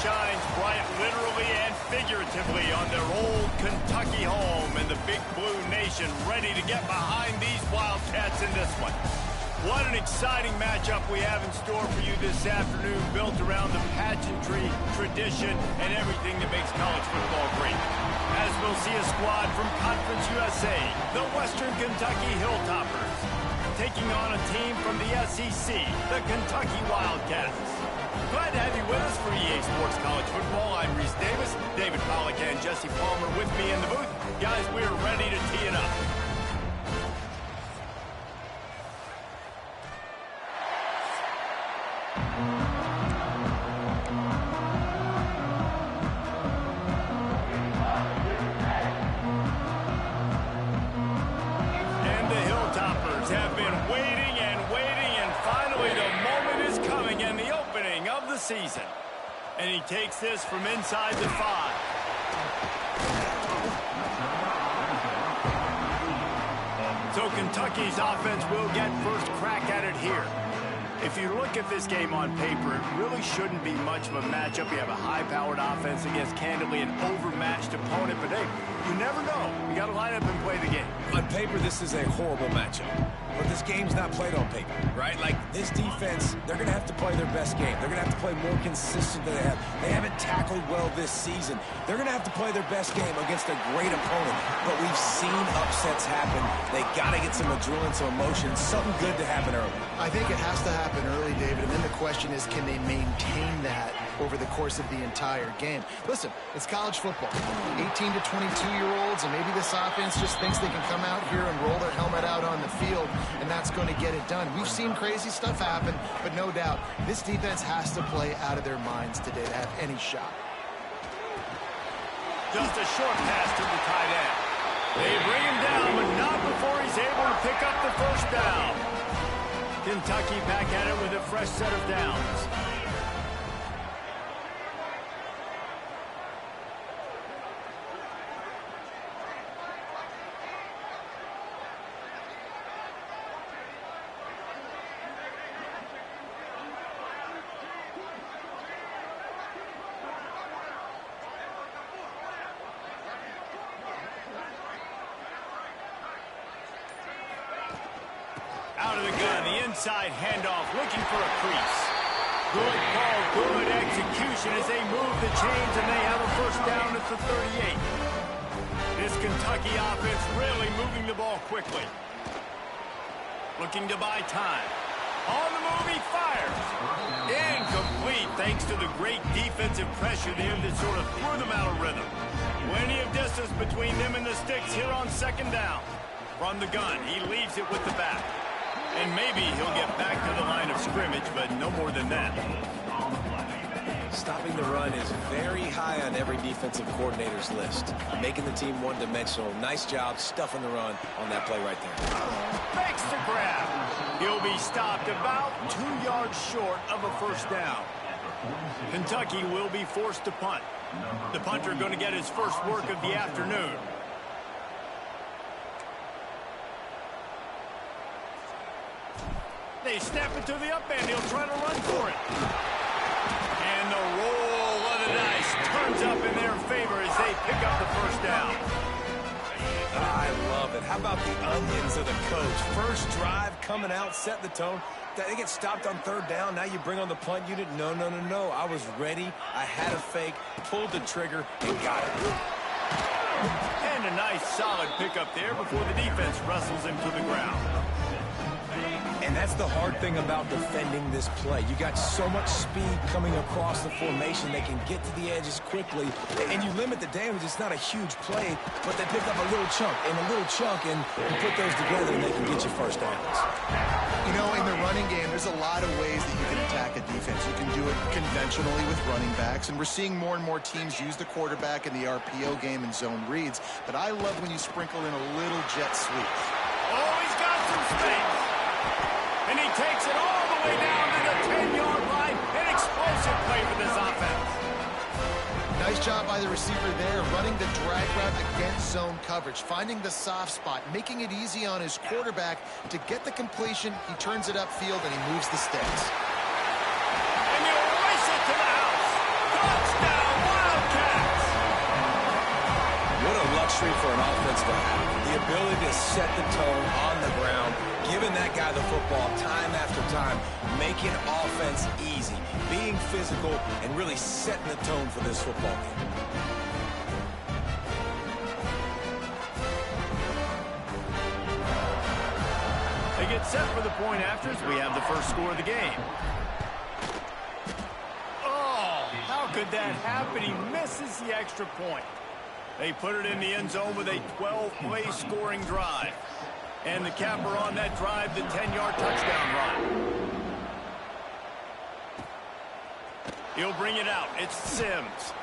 shines bright literally and figuratively on their old Kentucky home, and the Big Blue Nation ready to get behind these Wildcats in this one. What an exciting matchup we have in store for you this afternoon, built around the pageantry, tradition, and everything that makes college football great. As we'll see a squad from Conference USA, the Western Kentucky Hilltoppers, taking on a team from the SEC, the Kentucky Wildcats. Glad to have you with us for EA Sports College Football. I'm Reese Davis, David Pollack and Jesse Palmer with me in the booth. Guys, we're ready to tee it up. Have been waiting and waiting, and finally the moment is coming, and the opening of the season. And he takes this from inside the 5. So Kentucky's offense will get first crack at it here. If you look at this game on paper, it really shouldn't be much of a matchup. You have a high-powered offense against, candidly, an overmatched opponent. But, hey, you never know. You got to line up and play the game. On paper, this is a horrible matchup. But this game's not played on paper, right? Like, this defense, they're going to have to play their best game. They're going to have to play more consistent than they have. They haven't tackled well this season. They're going to have to play their best game against a great opponent. But we've seen upsets happen. They got to get some adrenaline, some emotion, something good to happen early. I think it has to happen early, David, and then the question is, can they maintain that over the course of the entire game? Listen, it's college football. 18 to 22-year-olds, and maybe this offense just thinks they can come out here and roll their helmet out on the field, and that's going to get it done. We've seen crazy stuff happen, but no doubt, this defense has to play out of their minds today to have any shot. Just a short pass to the tight end. They bring him down, but not before he's able to pick up the first down. Kentucky back at it with a fresh set of downs. Out of the gun, the inside handoff, looking for a crease. Good ball, good execution as they move the chains, and they have a first down at the 38. This Kentucky offense really moving the ball quickly. Looking to buy time. On the move, he fires. Incomplete, thanks to the great defensive pressure there that sort of threw them out of rhythm. Plenty of distance between them and the sticks here on second down. From the gun, he leaves it with the back. And maybe he'll get back to the line of scrimmage, but no more than that. Stopping the run is very high on every defensive coordinator's list. Making the team one-dimensional. Nice job stuffing the run on that play right there. Makes the grab. He'll be stopped about 2 yards short of a first down. Kentucky will be forced to punt. The punter going to get his first work of the afternoon. They snap it to the up end. He'll try to run for it. And the roll of the dice turns up in their favor as they pick up the first down. I love it. How about the onions of the coach? First drive, coming out, set the tone. They get stopped on third down. Now you bring on the punt unit. No. I was ready. I had a fake, pulled the trigger, and got it. And a nice solid pickup there before the defense wrestles him to the ground. And that's the hard thing about defending this play. You got so much speed coming across the formation. They can get to the edges quickly, and you limit the damage. It's not a huge play, but they pick up a little chunk, and you put those together, and they can get you first downs. You know, in the running game, there's a lot of ways that you can attack a defense. You can do it conventionally with running backs, and we're seeing more and more teams use the quarterback in the RPO game and zone reads, but I love when you sprinkle in a little jet sweep. Oh, he's got some space. And he takes it all the way down to the 10-yard line. An explosive play for this offense. Nice job by the receiver there, running the drag route against zone coverage, finding the soft spot, making it easy on his quarterback to get the completion. He turns it upfield, and he moves the sticks. And he'll race it to the house. Touchdown! luxury for an offense to have. The ability to set the tone on the ground, giving that guy the football time after time, making offense easy, being physical, and really setting the tone for this football game. They get set for the point afters. We have the first score of the game. Oh, how could that happen? He misses the extra point. They put it in the end zone with a 12-play scoring drive. And the capper on that drive, the 10-yard touchdown run. He'll bring it out. It's Sims.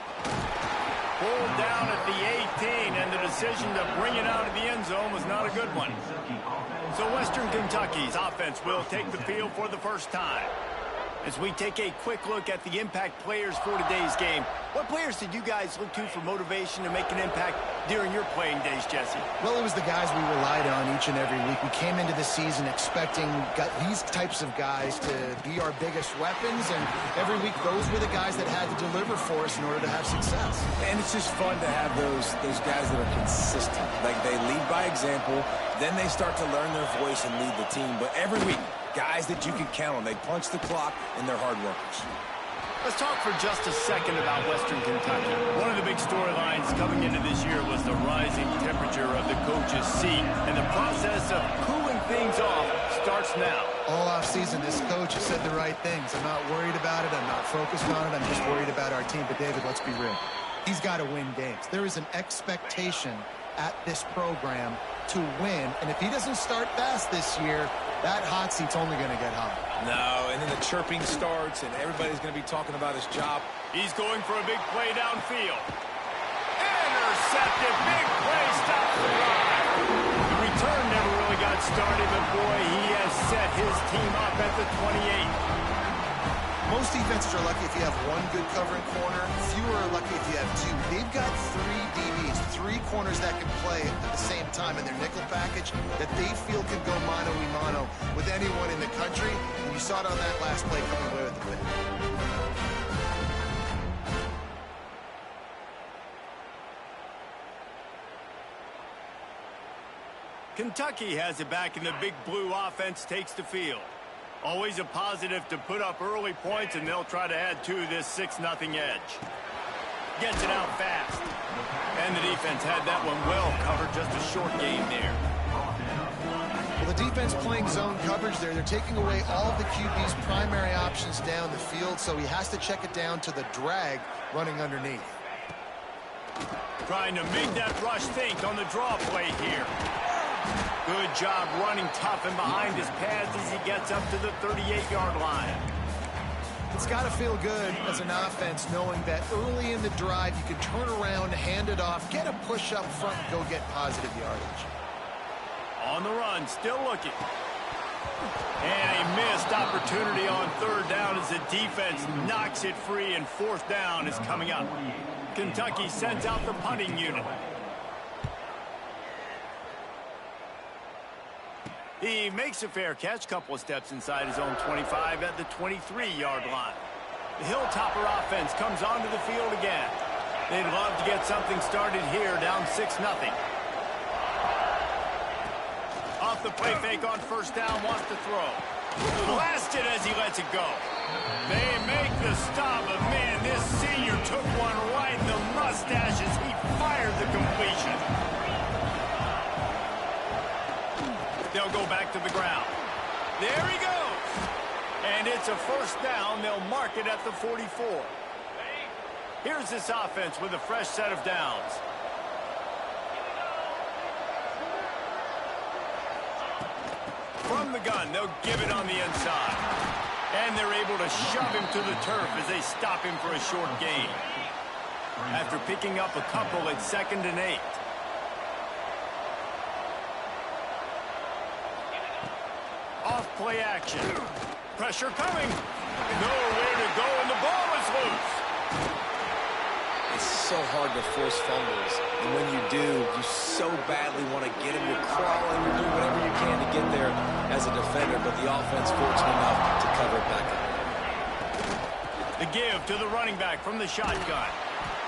Pulled down at the 18, and the decision to bring it out of the end zone was not a good one. So Western Kentucky's offense will take the field for the first time. As we take a quick look at the impact players for today's game, what players did you guys look to for motivation to make an impact during your playing days, Jesse? Well, it was the guys we relied on each and every week. We came into the season expecting these types of guys to be our biggest weapons, and every week those were the guys that had to deliver for us in order to have success. And it's just fun to have those guys that are consistent. Like, they lead by example, then they start to learn their voice and lead the team. But every week, guys that you can count on. They punch the clock, and they're hard workers. Let's talk for just a second about Western Kentucky. One of the big storylines coming into this year was the rising temperature of the coach's seat, and the process of cooling things off starts now. All offseason, this coach has said the right things. I'm not worried about it. I'm not focused on it. I'm just worried about our team. But, David, let's be real. He's got to win games. There is an expectation at this program to win, and if he doesn't start fast this year, that hot seat's only going to get hot. No, and then the chirping starts, and everybody's going to be talking about his job. He's going for a big play downfield. Intercepted. Big play. Stops the drive. The return never really got started, but boy, he has set his team up at the 28. Most defenses are lucky if you have one good covering corner. Fewer are lucky if you have two. They've got three DBs, three corners that can play at the same time in their nickel package that they feel can go mano-a-mano with anyone in the country. And you saw it on that last play coming away with the win. Kentucky has it back, and the big blue offense takes the field. Always a positive to put up early points, and they'll try to add to this 6-0 edge. Gets it out fast. And the defense had that one well covered, just a short game there. Well, the defense playing zone coverage there. They're taking away all of the QB's primary options down the field, so he has to check it down to the drag running underneath. Trying to make that rush think on the draw play here. Good job running tough and behind his pads as he gets up to the 38-yard line. It's got to feel good as an offense knowing that early in the drive you can turn around, hand it off, get a push up front, and go get positive yardage. On the run, still looking. And a missed opportunity on third down as the defense knocks it free, and fourth down is coming up. Kentucky sends out the punting unit. He makes a fair catch, couple of steps inside his own 25 at the 23-yard line. The Hilltopper offense comes onto the field again. They'd love to get something started here, down 6-0. Off the play fake on first down, wants to throw. Blasted as he lets it go. They make the stop, but man, this senior took one right in the mustache as he fired the completion. They'll go back to the ground. There he goes. And it's a first down. They'll mark it at the 44. Here's this offense with a fresh set of downs. From the gun, they'll give it on the inside. And they're able to shove him to the turf as they stop him for a short gain. After picking up a couple at 2nd and 8. Off play action. Pressure coming. Nowhere to go, and the ball is loose. It's so hard to force fumbles. And when you do, you so badly want to get him. You're crawling, you're doing whatever you can to get there as a defender, but the offense fortunate enough to cover it back up. The give to the running back from the shotgun.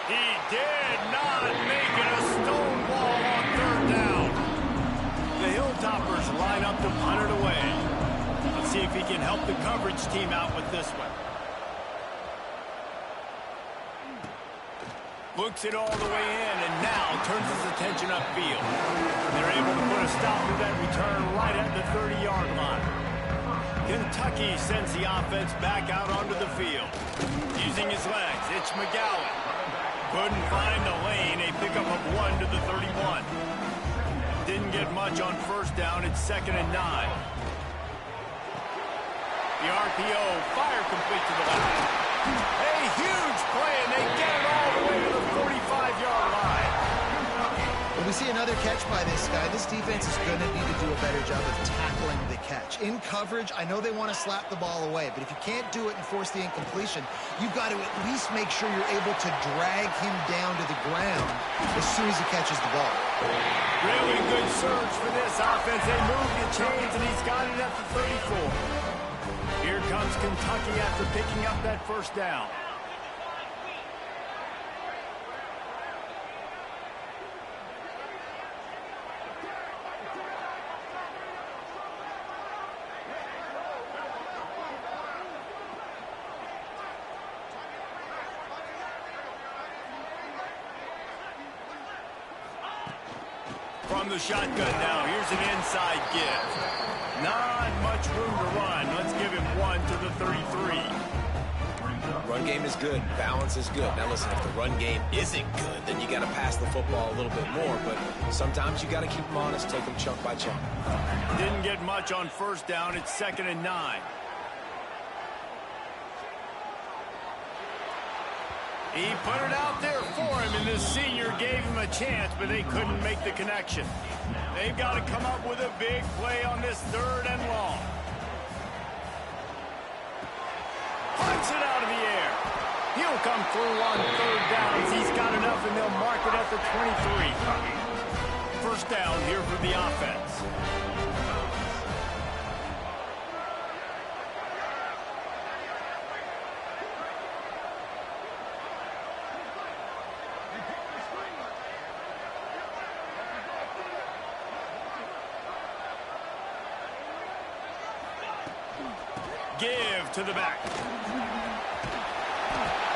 He did not make it. A stone wall to punt it away. Let's see if he can help the coverage team out with this one. Looks it all the way in, and now turns his attention upfield. They're able to put a stop to that return right at the 30-yard line. Kentucky sends the offense back out onto the field. Using his legs, it's McGowan. Couldn't find the lane, a pickup of 1 to the 31. Didn't get much on first down, it's 2nd and 9. The RPO, fire complete to the left. A huge play, and they get it all the way to the 45-yard line. When we see another catch by this guy, this defense is going to need to do a better job of tackling the catch. In coverage, I know they want to slap the ball away, but if you can't do it and force the incompletion, you've got to at least make sure you're able to drag him down to the ground as soon as he catches the ball. Really good surge for this offense. They move the chains, and he's got it at the 34. Here comes Kentucky after picking up that first down. From the shotgun now, here's an inside give. Not much room to run. Let's give him 1 to the 33. Run game is good. Balance is good. Now listen, if the run game isn't good, then you got to pass the football a little bit more. But sometimes you got to keep them honest, take them chunk by chunk. Didn't get much on first down. It's 2nd and 9. He put it out there for him, and the senior gave him a chance, but they couldn't make the connection. They've got to come up with a big play on this 3rd and long. Punts it out of the air. He'll come through on 3rd downs. He's got enough, and they'll mark it at the 23. First down here for the offense. Give to the back.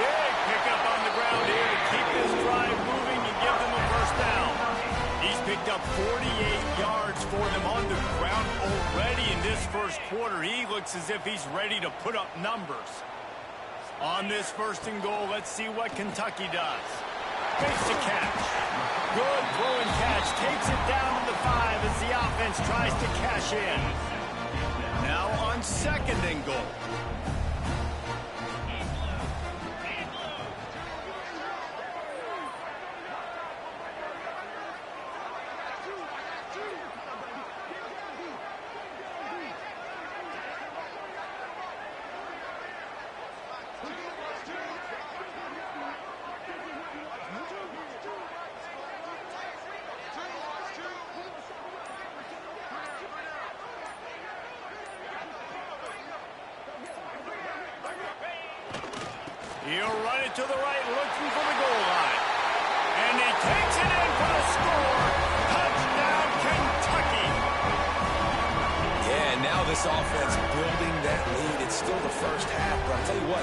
Big pickup on the ground here to keep this drive moving and give them a first down. He's picked up 48 yards for them on the ground already in this first quarter. He looks as if he's ready to put up numbers. On this 1st and goal, let's see what Kentucky does. Makes the catch. Good throw and catch. Takes it down to the 5 as the offense tries to cash in. Now on 2nd and goal. He'll run it to the right, looking for the goal line. And he takes it in for the score. Touchdown, Kentucky. Yeah, and now this offense building that lead. It's still the first half, but I'll tell you what,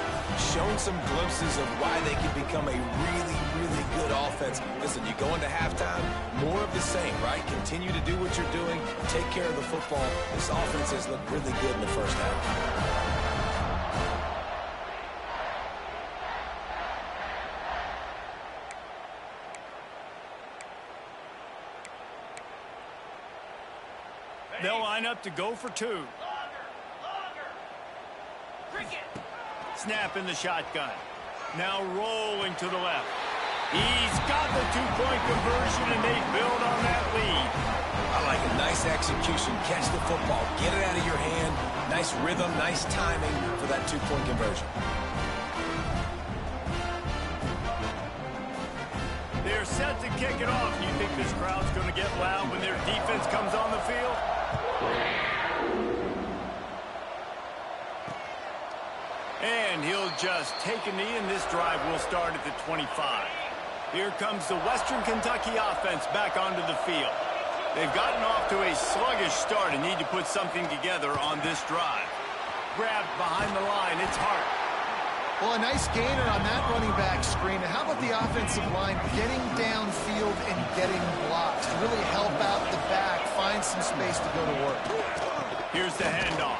shown some glimpses of why they can become a really, really good offense. Listen, you go into halftime, more of the same, right? Continue to do what you're doing, take care of the football. This offense has looked really good in the first half. They'll line up to go for 2. Snap in the shotgun. Now rolling to the left. He's got the 2-point conversion, and they build on that lead. I like a nice execution. Catch the football. Get it out of your hand. Nice rhythm, nice timing for that 2-point conversion. They're set to kick it off. You think this crowd's going to get loud when their defense comes on the field? And he'll just take a knee, and this drive will start at the 25. Here comes the Western Kentucky offense back onto the field. They've gotten off to a sluggish start and need to put something together on this drive. Grabbed behind the line. It's Hart. Well, a nice gainer on that running back screen. And how about the offensive line getting downfield and getting blocks to really help out the back, find some space to go to work. Here's the handoff.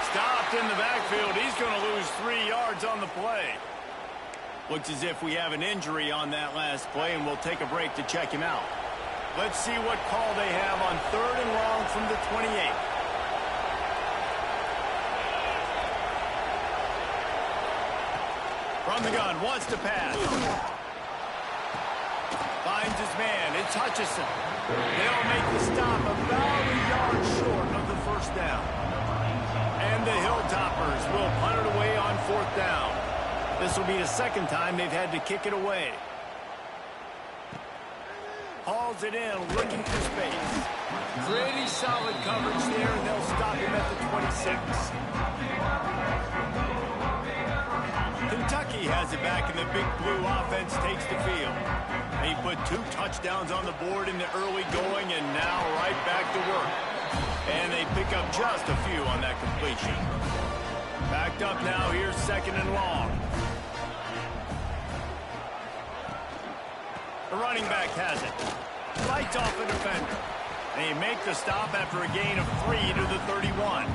Stopped in the backfield. He's going to lose 3 yards on the play. Looks as if we have an injury on that last play, and we'll take a break to check him out. Let's see what call they have on 3rd and long from the 28. From the gun, wants to pass. Finds his man. It's Hutchinson. They'll make the stop about a yard short of the first down. And the Hilltoppers will punt it away on 4th down. This will be the second time they've had to kick it away. Hauls it in, looking for space. Pretty solid coverage there, and they'll stop him at the 26. Kentucky has it back, and the Big Blue offense takes the field. They put 2 touchdowns on the board in the early going, and now right back to work. And they pick up just a few on that completion. Backed up now, here's 2nd and long. The running back has it. Lights off the defender. They make the stop after a gain of 3 to the 31.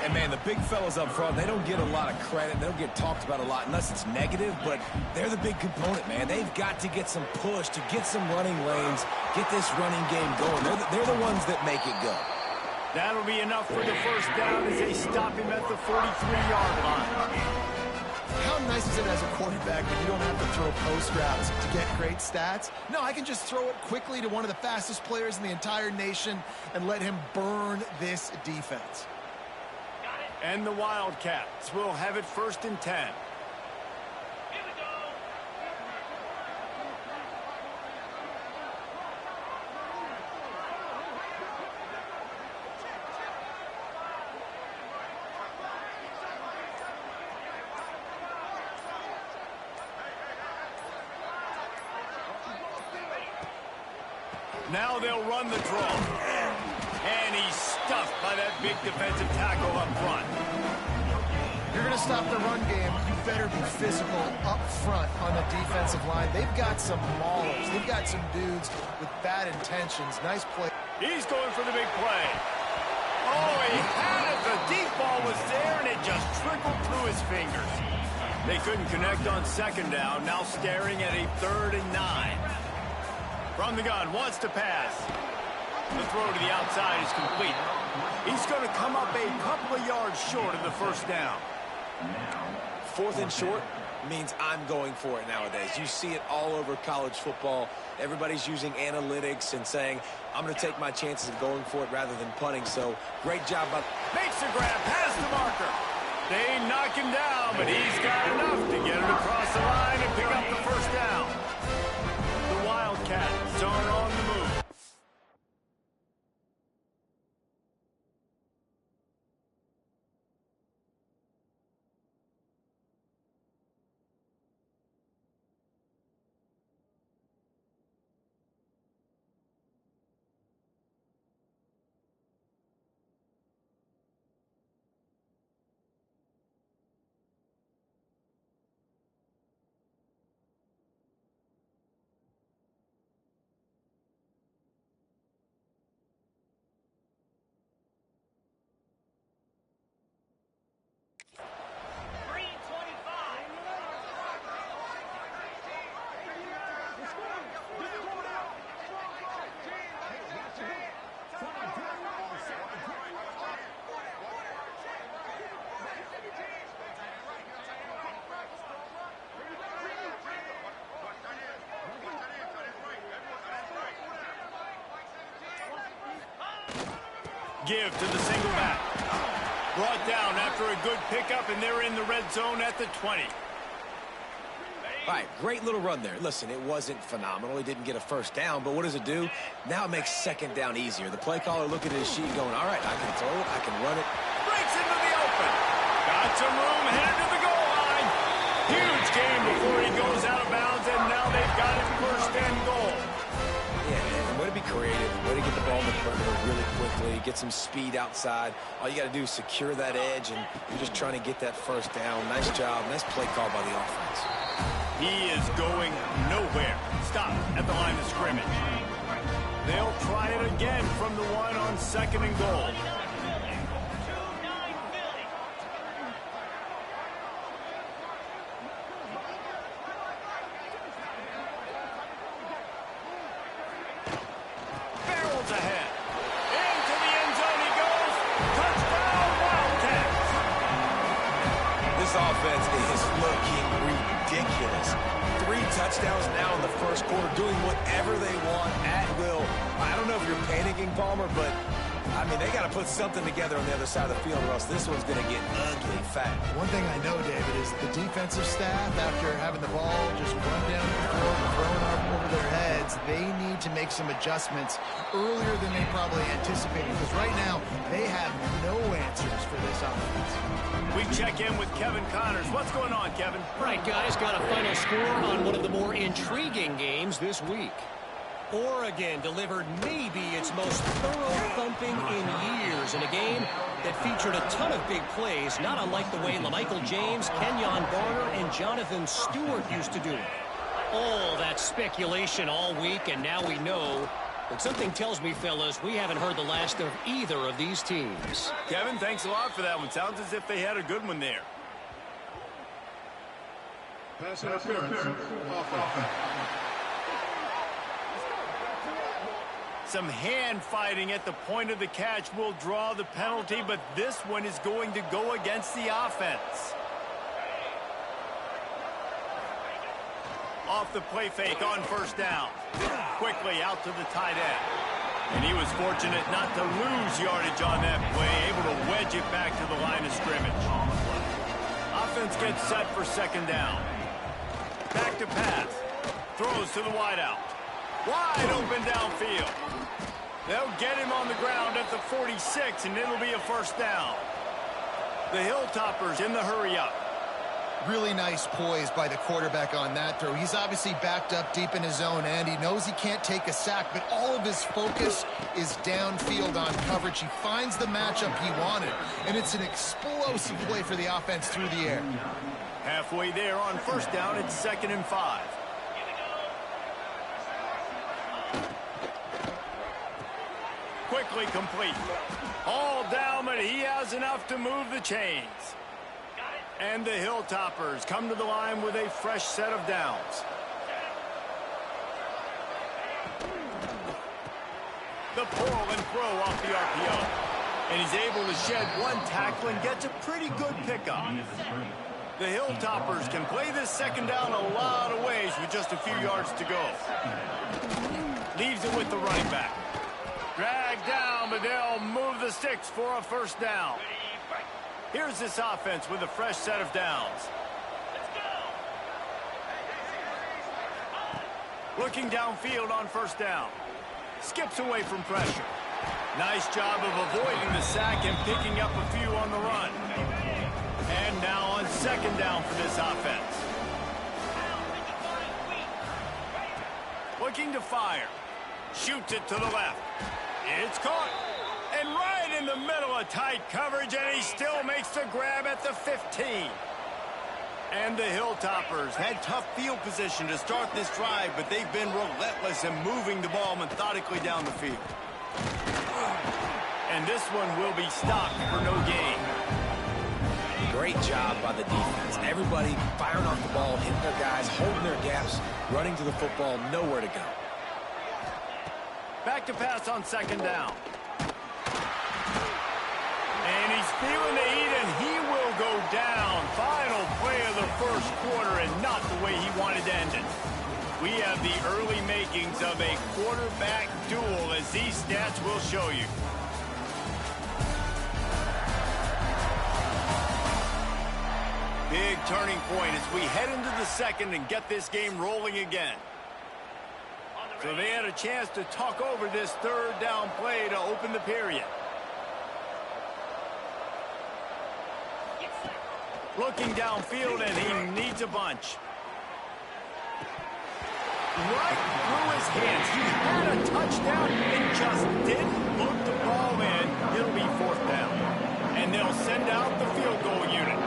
And, man, the big fellas up front, they don't get a lot of credit. They don't get talked about a lot unless it's negative, but they're the big component, man. They've got to get some push, to get some running lanes, get this running game going. They're the ones that make it go. That'll be enough for the first down as they stop him at the 43-yard line. How nice is it as a quarterback when you don't have to throw post routes to get great stats? No, I can just throw it quickly to one of the fastest players in the entire nation and let him burn this defense. And the Wildcats will have it 1st and 10. Now they'll run the draw. And he's stuffed by that big defensive tackle up front. If you're going to stop the run game, you better be physical up front on the defensive line. They've got some maulers. They've got some dudes with bad intentions. Nice play. He's going for the big play. Oh, he had it. The deep ball was there, and it just trickled through his fingers. They couldn't connect on 2nd down. Now staring at a 3rd and 9. From the gun, wants to pass. The throw to the outside is complete. He's going to come up a couple of yards short of the first down. 4th and short means I'm going for it nowadays. You see it all over college football. Everybody's using analytics and saying, I'm going to take my chances of going for it rather than punting. So, great job. Makes the grab, past the marker. They knock him down, but he's got enough to get him across the line and pick up the first down. The Wildcats are on the move. Give to the single back. Brought down after a good pickup, and they're in the red zone at the 20. All right, great little run there. Listen, it wasn't phenomenal. He didn't get a first down, but what does it do? Now it makes 2nd down easier. The play caller looking at his sheet going, all right, I can throw it, I can run it. Breaks into the open. Got some room, headed to the goal line. Huge game before he goes out of bounds, and now they've got his 1st and goal. Yeah, and way to be be creative. Way to get the ball in the perimeter really quickly, get some speed outside. All you got to do is secure that edge, and you're just trying to get that first down. Nice job. Nice play call by the offense. He is going nowhere. Stop at the line of scrimmage. They'll try it again from the one on 2nd and goal. Barrels ahead. Into the end zone he goes. Touchdown, Wildcats. This offense is looking ridiculous. 3 touchdowns now in the first quarter, doing whatever they want at will. I don't know if you're panicking, Palmer, but, I mean, they got to put something together on the other side of the field, or else this one's going to get ugly fast. One thing I know, David, is the defensive staff, after having the ball just run down the field and thrown up over their heads, they need to make some adjustments earlier than they probably anticipated, because right now they have no answers for this offense. We check in with Kevin Connors. What's going on, Kevin? Right, guys, got a final score on one of the more intriguing games this week. Oregon delivered maybe its most thorough thumping in years in a game that featured a ton of big plays, not unlike the way LaMichael James, Kenyon Garner, and Jonathan Stewart used to do it. All that speculation all week, and now we know. But something tells me, fellas, we haven't heard the last of either of these teams. Kevin, thanks a lot for that one. Sounds as if they had a good one there. Pass interference. Offense. Some hand fighting at the point of the catch will draw the penalty, but this one is going to go against the offense. Off the play fake on 1st down. Quickly out to the tight end. And he was fortunate not to lose yardage on that play, able to wedge it back to the line of scrimmage. Offense gets set for 2nd down. Back to pass. Throws to the wideout. Wide open downfield. They'll get him on the ground at the 46, and it'll be a 1st down. The Hilltoppers in the hurry-up. Really nice poise by the quarterback on that throw. He's obviously backed up deep in his own end. He knows he can't take a sack, but all of his focus is downfield on coverage. He finds the matchup he wanted, and it's an explosive play for the offense through the air. Halfway there on 1st down, it's 2nd and 5. Quickly complete. All down, but he has enough to move the chains. And the Hilltoppers come to the line with a fresh set of downs. The pull and throw off the RPO. And he's able to shed one tackle and gets a pretty good pickup. The Hilltoppers can play this 2nd down a lot of ways with just a few yards to go. Leaves it with the running back. Dragged down, but they'll move the sticks for a 1st down. Here's this offense with a fresh set of downs. Looking downfield on 1st down. Skips away from pressure. Nice job of avoiding the sack and picking up a few on the run. And now on 2nd down for this offense. Looking to fire. Shoots it to the left. It's caught. And right in the middle of tight coverage, and he still makes the grab at the 15. And the Hilltoppers had tough field position to start this drive, but they've been relentless in moving the ball methodically down the field. And this one will be stopped for no gain. Great job by the defense. Everybody firing off the ball, hitting their guys, holding their gaps, running to the football, nowhere to go. Back to pass on 2nd down. And he's feeling the heat, and he will go down. Final play of the 1st quarter, and not the way he wanted to end it. We have the early makings of a quarterback duel, as these stats will show you. Big turning point as we head into the 2nd and get this game rolling again. So they had a chance to talk over this 3rd down play to open the period. Looking downfield, and he needs a bunch. right through his hands. He had a touchdown and just didn't look the ball in. It'll be 4th down. And they'll send out the field goal unit.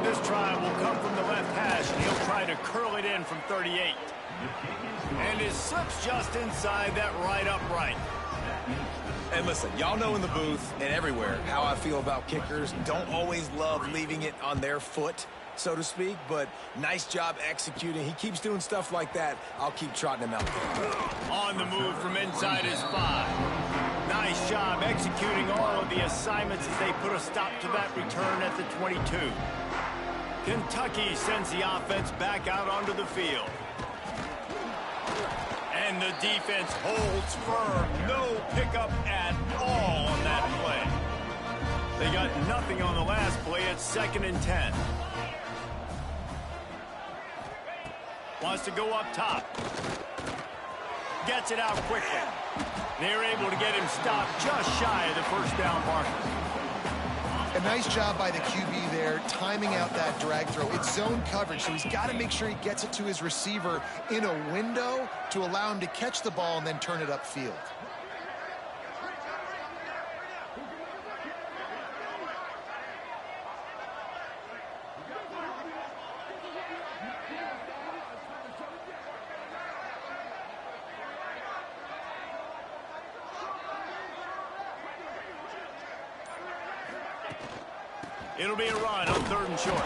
This try will come from the left hash, and he'll try to curl it in from 38. And it slips just inside that right upright. And listen, y'all know in the booth and everywhere how I feel about kickers. Don't always love leaving it on their foot, so to speak, but nice job executing. He keeps doing stuff like that. I'll keep trotting him out there. On the move from inside his 5. Nice job executing all of the assignments as they put a stop to that return at the 22. Kentucky sends the offense back out onto the field. And the defense holds firm. No pickup at all on that play. They got nothing on the last play. It's 2nd and 10. Wants to go up top. Gets it out quickly. They're able to get him stopped just shy of the 1st down marker. A nice job by the QB there, timing out that drag throw. It's zone coverage, so he's got to make sure he gets it to his receiver in a window to allow him to catch the ball and then turn it upfield. It'll be a run on 3rd and short.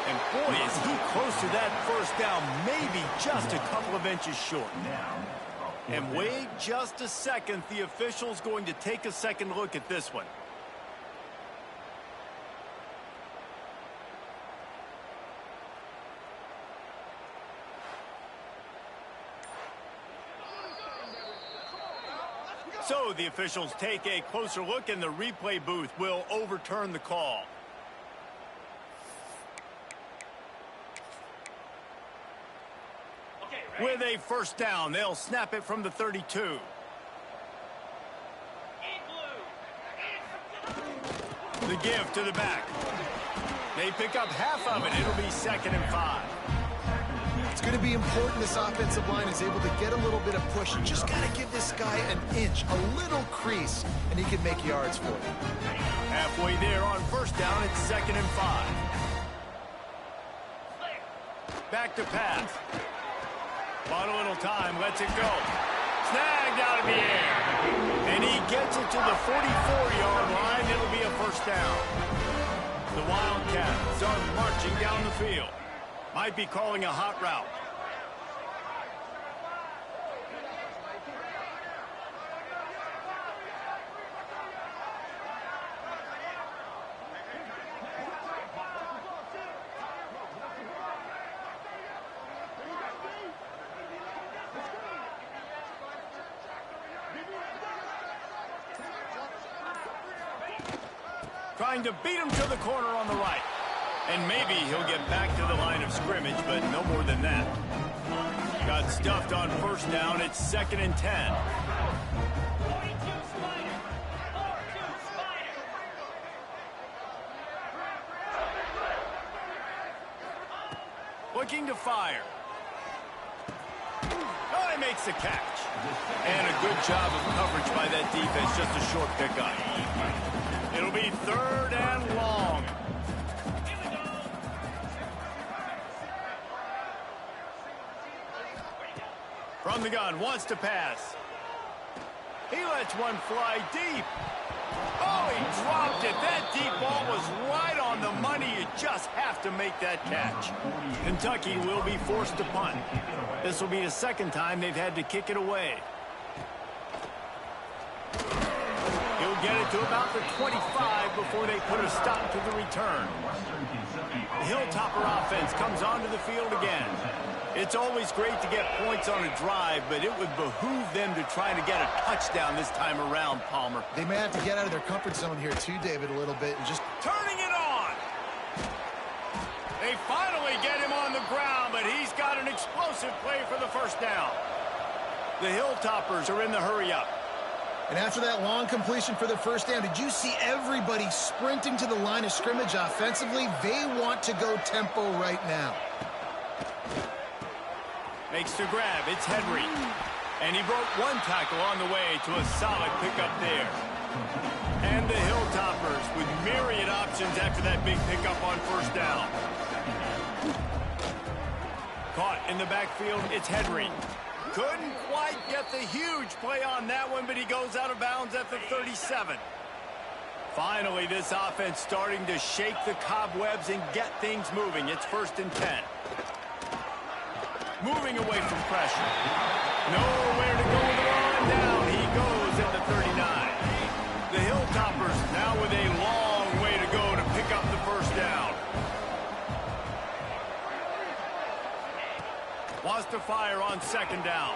And boy, is he close to that 1st down, maybe just a couple of inches short. And wait just a second, the official's going to take a second look at this one. So the officials take a closer look, and the replay booth will overturn the call. With a 1st down, they'll snap it from the 32. The give to the back. They pick up half of it. It'll be 2nd and 5. It's going to be important this offensive line is able to get a little bit of push. You just got to give this guy an inch, a little crease, and he can make yards for you. Halfway there on 1st down, it's 2nd and 5. Back to pass. Bought a little time, lets it go. Snagged out of the air. And he gets it to the 44-yard line. It'll be a 1st down. The Wildcats are marching down the field. Might be calling a hot route. Trying to beat him to the corner on the right. And maybe he'll get back to the line of scrimmage, but no more than that. Got stuffed on 1st down. It's 2nd and 10. Looking to fire. Oh, he makes the catch. And a good job of coverage by that defense. Just a short pickup. It'll be 3rd and long. From the gun, wants to pass. He lets one fly deep. Oh, he dropped it. That deep ball was right on the money. You just have to make that catch. Kentucky will be forced to punt. This will be the 2nd time they've had to kick it away. He'll get it to about the 25 before they put a stop to the return. The Hilltopper offense comes onto the field again. It's always great to get points on a drive, but it would behoove them to try to get a touchdown this time around, Palmer. They may have to get out of their comfort zone here too, David, a little bit. And just turning it on. They finally get him on the ground, but he's got an explosive play for the 1st down. The Hilltoppers are in the hurry-up. And after that long completion for the 1st down, did you see everybody sprinting to the line of scrimmage offensively? They want to go tempo right now. Makes the grab. It's Henry. And he broke one tackle on the way to a solid pickup there. And the Hilltoppers with myriad options after that big pickup on first down. Caught in the backfield, it's Henry. Couldn't quite get the huge play on that one, but he goes out of bounds at the 37. Finally, this offense starting to shake the cobwebs and get things moving. It's 1st and 10. Moving away from pressure. Nowhere to go with the run. Down he goes at the 39. The Hilltoppers now with a long way to go to pick up the first down. Wants to fire on 2nd down.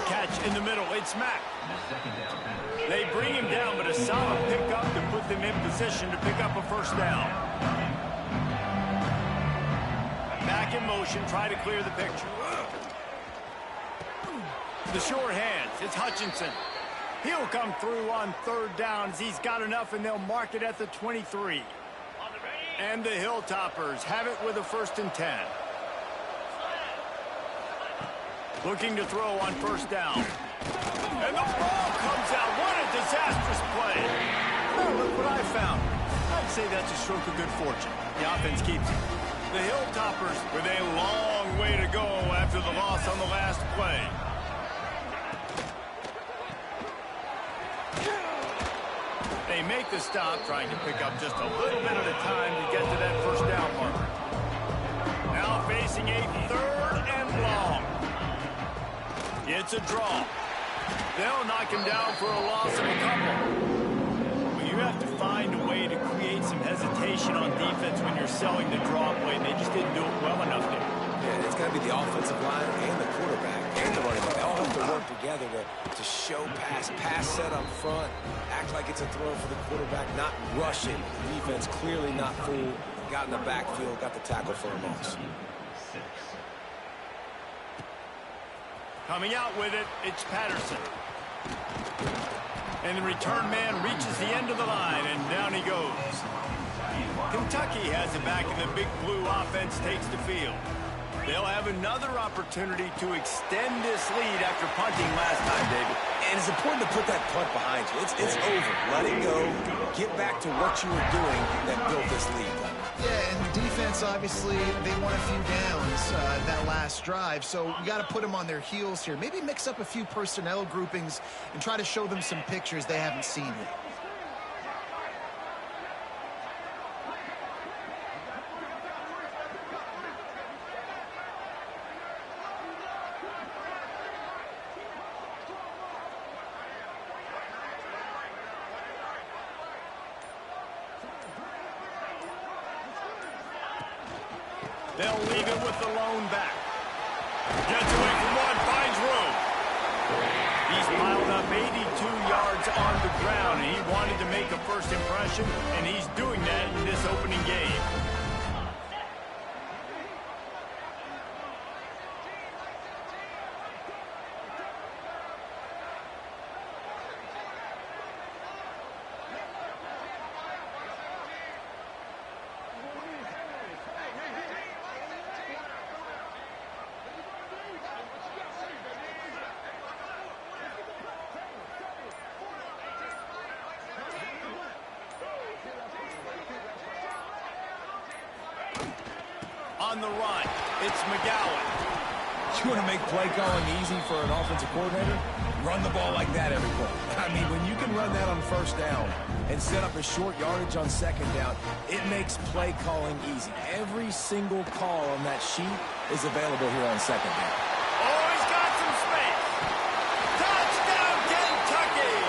Catch in the middle. It's Mack. They bring him down, but a solid pickup to put them in position to pick up a first down. Back in motion, try to clear the picture. The short hands, it's Hutchinson. He'll come through on 3rd down as he's got enough, and they'll mark it at the 23. And the Hilltoppers have it with a 1st and 10. Looking to throw on 1st down. And the ball comes out. What a disastrous play. Oh, look what I found. I'd say that's a stroke of good fortune. The offense keeps it. The Hilltoppers with a long way to go after the loss on the last play. They make the stop, trying to pick up just a little bit at a time to get to that first down marker. Now facing a 3rd and long. It's a draw. They'll knock him down for a loss of a couple. Well, you have to find a way to create some hesitation on defense when you're selling the draw play. They just didn't do it well enough there. Yeah, it's got to be the offensive line and the quarterback and the running back. They all have to work together to show pass set up front, act like it's a throw for the quarterback, not rush it. The defense clearly not fooled. Got in the backfield, got the tackle for a loss. Coming out with it, it's Patterson. And the return man reaches the end of the line, and down he goes. Kentucky has it back, and the Big Blue offense takes the field. They'll have another opportunity to extend this lead after punting last time, David. And it's important to put that punt behind you. It's over. Let it go. Get back to what you were doing that built this lead. Yeah, and the defense, obviously, they won a few downs that last drive, so you got to put them on their heels here. Maybe mix up a few personnel groupings and try to show them some pictures they haven't seen yet. They'll leave it with the lone back. Gets away from one, finds room. He's piled up 82 yards on the ground, and he wanted to make a first impression, and he's doing that in this opening game. On the run, it's McGowan. You want to make play calling easy for an offensive coordinator? Run the ball like that every play. I mean, when you can run that on 1st down and set up a short yardage on 2nd down, it makes play calling easy. Every single call on that sheet is available here on 2nd down. Oh, he's got some space. Touchdown, Kentucky!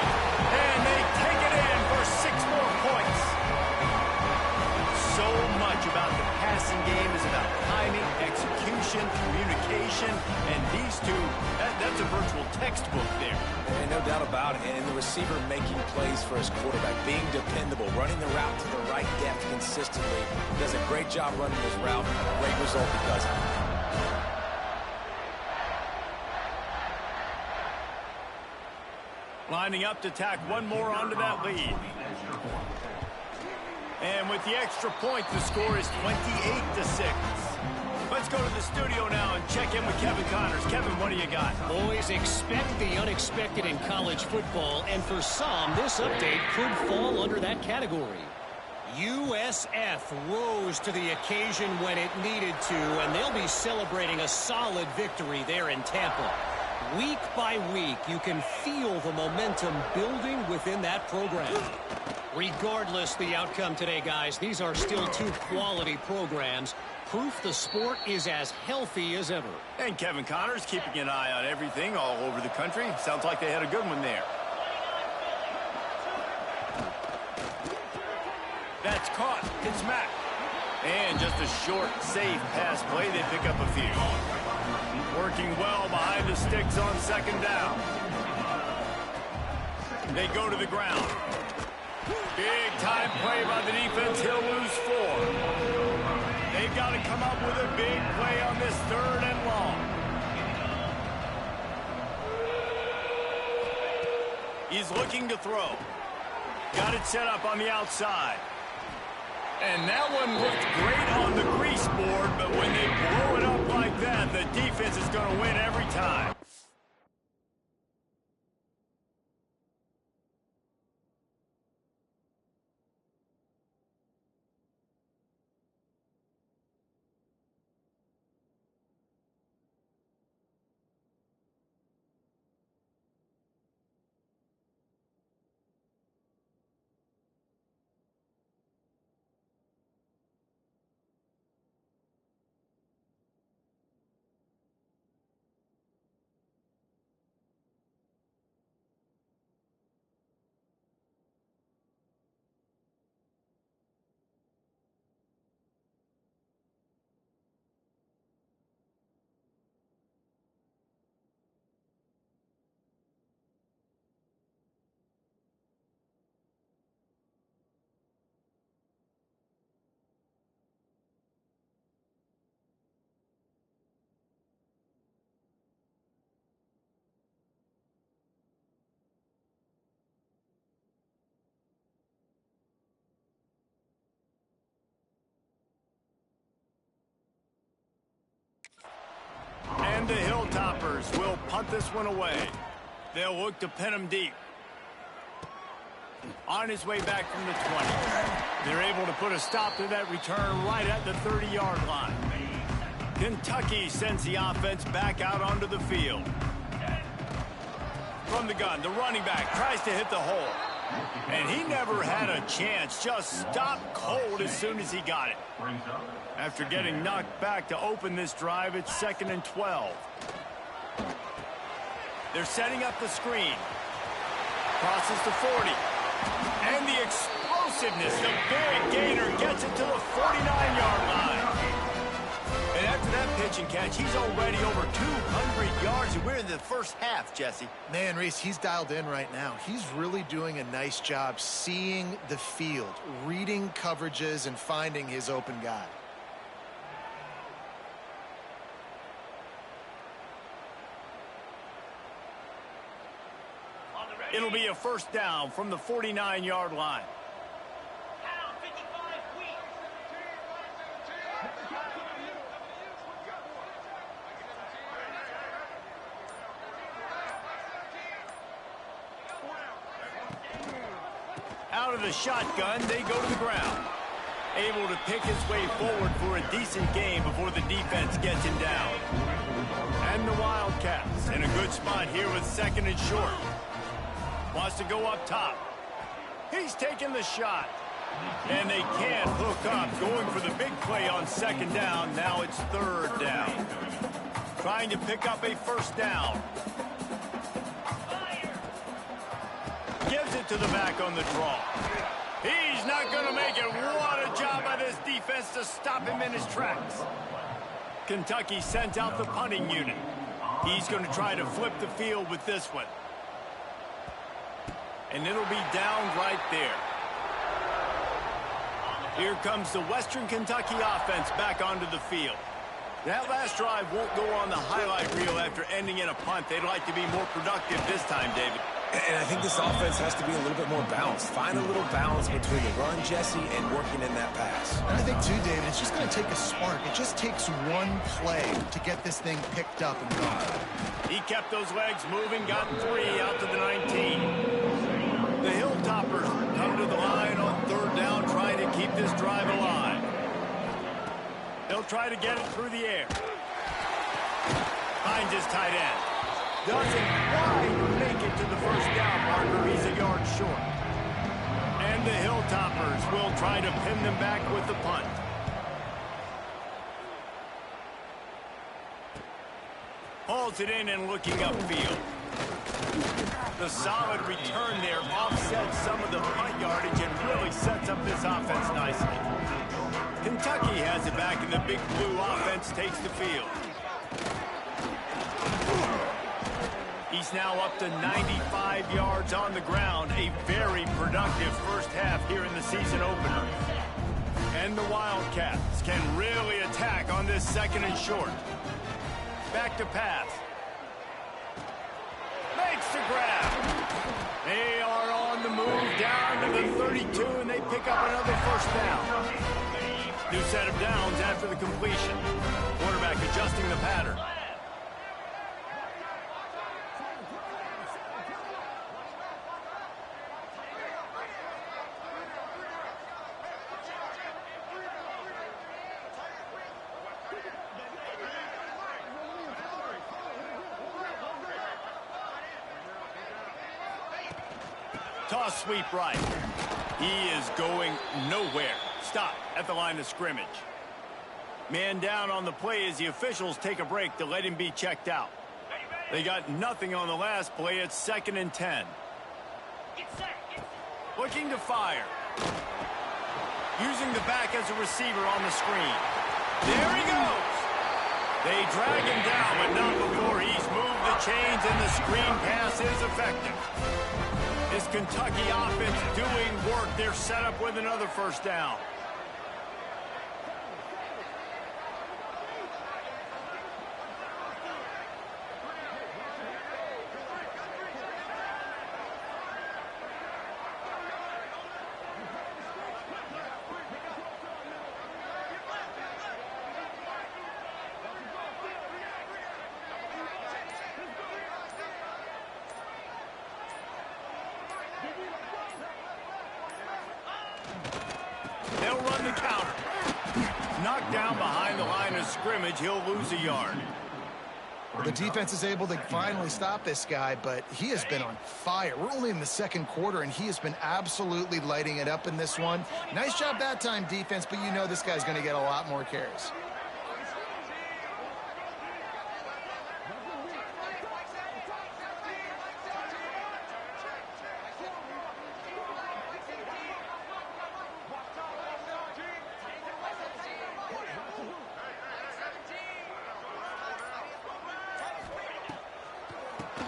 And they take it in for 6 more points. So much about the passing game is about timing, execution, communication, and these two, that's a virtual textbook there. And no doubt about it. And the receiver making plays for his quarterback, being dependable, running the route to the right depth consistently. Does a great job running his route. Great result because of it. Lining up to tack one more onto that lead. And with the extra point, the score is 28-6. Let's go to the studio now and check in with Kevin Connors. Kevin, what do you got? Boys, expect the unexpected in college football, and for some, this update could fall under that category. USF rose to the occasion when it needed to, and they'll be celebrating a solid victory there in Tampa. Week by week, you can feel the momentum building within that program. Regardless the outcome today, guys, these are still two quality programs. Proof the sport is as healthy as ever. And Kevin Connors keeping an eye on everything all over the country. Sounds like they had a good one there. That's caught. It's Mack. And just a short, safe pass play. They pick up a few. Working well behind the sticks on second down. They go to the ground. Big time play by the defense. He'll lose 4. They've got to come up with a big play on this 3rd and long. He's looking to throw. Got it set up on the outside. And that one looked great on the grease board, but when they blow it up like that, the defense is going to win every time. And the Hilltoppers will punt this one away. They'll look to pin him deep. On his way back from the 20. They're able to put a stop to that return right at the 30-yard line. Kentucky sends the offense back out onto the field. From the gun, the running back tries to hit the hole. And he never had a chance. Just stopped cold as soon as he got it. After getting knocked back to open this drive, it's 2nd and 12. They're setting up the screen. Crosses to 40. And the explosiveness, the big gainer gets it to the 49-yard line. And after that pitch and catch, he's already over 200 yards, and we're in the first half, Jesse. Man, Reese, he's dialed in right now. He's really doing a nice job seeing the field, reading coverages, and finding his open guy. It'll be a first down from the 49-yard line. Out of the shotgun, they go to the ground. Able to pick his way forward for a decent game before the defense gets him down. And the Wildcats in a good spot here with 2nd and short. Wants to go up top. He's taking the shot. And they can't hook up. Going for the big play on 2nd down. Now it's 3rd down. Trying to pick up a first down. Gives it to the back on the draw. He's not going to make it. What a job by this defense to stop him in his tracks. Kentucky sent out the punting unit. He's going to try to flip the field with this one. And it'll be down right there. Here comes the Western Kentucky offense back onto the field. That last drive won't go on the highlight reel after ending in a punt. They'd like to be more productive this time, David. And I think this offense has to be a little bit more balanced. Find a little balance between the run, Jesse, and working in that pass. And I think, too, David, it's just going to take a spark. It just takes one play to get this thing picked up and going. He kept those legs moving, got 3 out to the 19. The Hilltoppers come to the line on 3rd down, trying to keep this drive alive. They'll try to get it through the air. Finds his tight end. Doesn't quite make it to the 1st down marker. He's a yard short. And the Hilltoppers will try to pin them back with the punt. Hauls it in and looking upfield. The solid return there offsets some of the punt yardage and really sets up this offense nicely. Kentucky has it back, and the Big Blue offense takes the field. He's now up to 95 yards on the ground. A very productive first half here in the season opener. And the Wildcats can really attack on this 2nd and short. Back to pass. Makes the grab. They are on the move down to the 32, and they pick up another 1st down. New set of downs after the completion. Quarterback adjusting the pattern. Toss sweep right. He is going nowhere. Stop at the line of scrimmage. Man down on the play as the officials take a break to let him be checked out. They got nothing on the last play. It's 2nd and 10. Looking to fire. Using the back as a receiver on the screen. There he goes. They drag him down, but not before he's moved the chains, and the screen pass is effective. This Kentucky offense doing work. They're set up with another 1st down. They'll run the counter. Knocked down behind the line of scrimmage. He'll lose a yard. The defense is able to finally stop this guy, but he has been on fire. We're only in the 2nd quarter, and he has been absolutely lighting it up in this one. Nice job that time, defense, but you know this guy's going to get a lot more carries.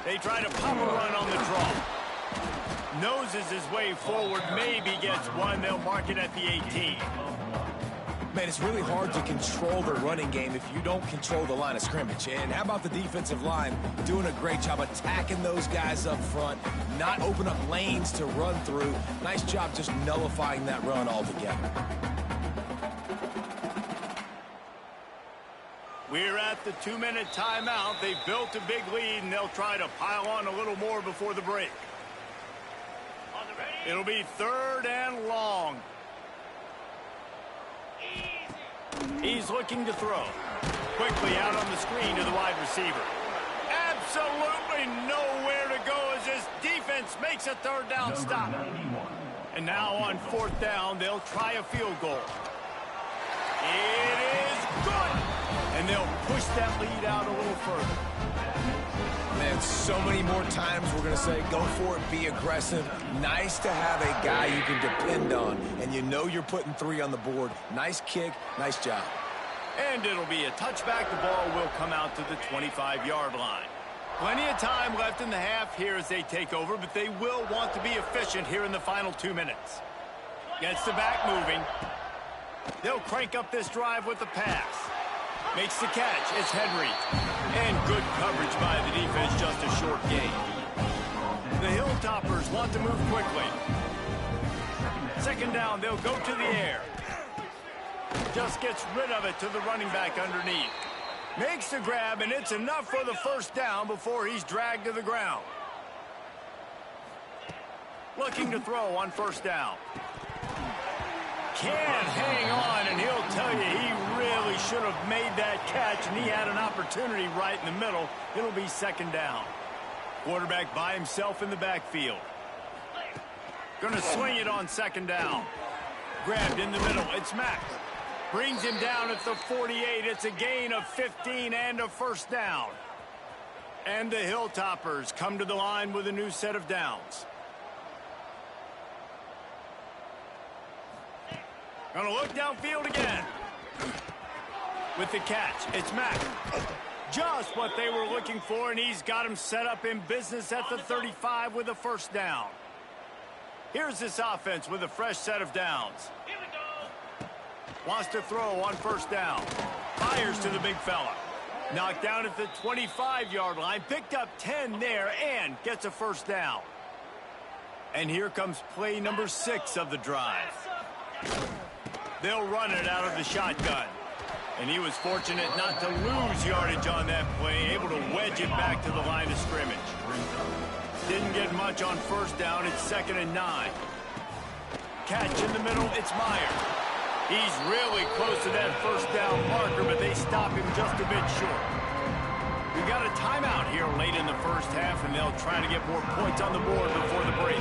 They try to pop a run on the draw. Noses his way forward, maybe gets one. They'll mark it at the 18. Man, it's really hard to control the running game if you don't control the line of scrimmage. And how about the defensive line doing a great job attacking those guys up front, not open up lanes to run through. Nice job just nullifying that run altogether. We're at the 2-minute timeout. They've built a big lead, and they'll try to pile on a little more before the break. It'll be 3rd and long. He's looking to throw. Quickly out on the screen to the wide receiver. Absolutely nowhere to go as this defense makes a 3rd down stop. And now on 4th down, they'll try a field goal. It is good. And they'll push that lead out a little further. Man, so many more times we're going to say, go for it, be aggressive. Nice to have a guy you can depend on, and you know you're putting 3 on the board. Nice kick, nice job. And it'll be a touchback. The ball will come out to the 25-yard line. Plenty of time left in the half here as they take over, but they will want to be efficient here in the final 2 minutes. Gets the back moving. They'll crank up this drive with the pass. Makes the catch. It's Henry. And good coverage by the defense, just a short gain. The Hilltoppers want to move quickly. Second down, they'll go to the air. Just gets rid of it to the running back underneath. Makes the grab, and it's enough for the first down before he's dragged to the ground. Looking to throw on first down. Can't hang on, and he'll tell you he really should have made that catch, and he had an opportunity right in the middle. It'll be second down. Quarterback by himself in the backfield. Gonna swing it on second down. Grabbed in the middle. It's Mack. Brings him down at the 48. It's a gain of 15 and a first down. And the Hilltoppers come to the line with a new set of downs. Gonna look downfield again. With the catch, it's Mack. Just what they were looking for, and he's got him set up in business at the 35 with a first down. Here's this offense with a fresh set of downs. Wants to throw on first down. Fires to the big fella. Knocked down at the 25-yard line. Picked up 10 there and gets a first down. And here comes play number 6 of the drive. They'll run it out of the shotgun. And he was fortunate not to lose yardage on that play, able to wedge it back to the line of scrimmage. Didn't get much on first down. It's 2nd and 9. Catch in the middle. It's Meyer. He's really close to that first down marker, but they stop him just a bit short. We've got a timeout here late in the first half, and they'll try to get more points on the board before the break.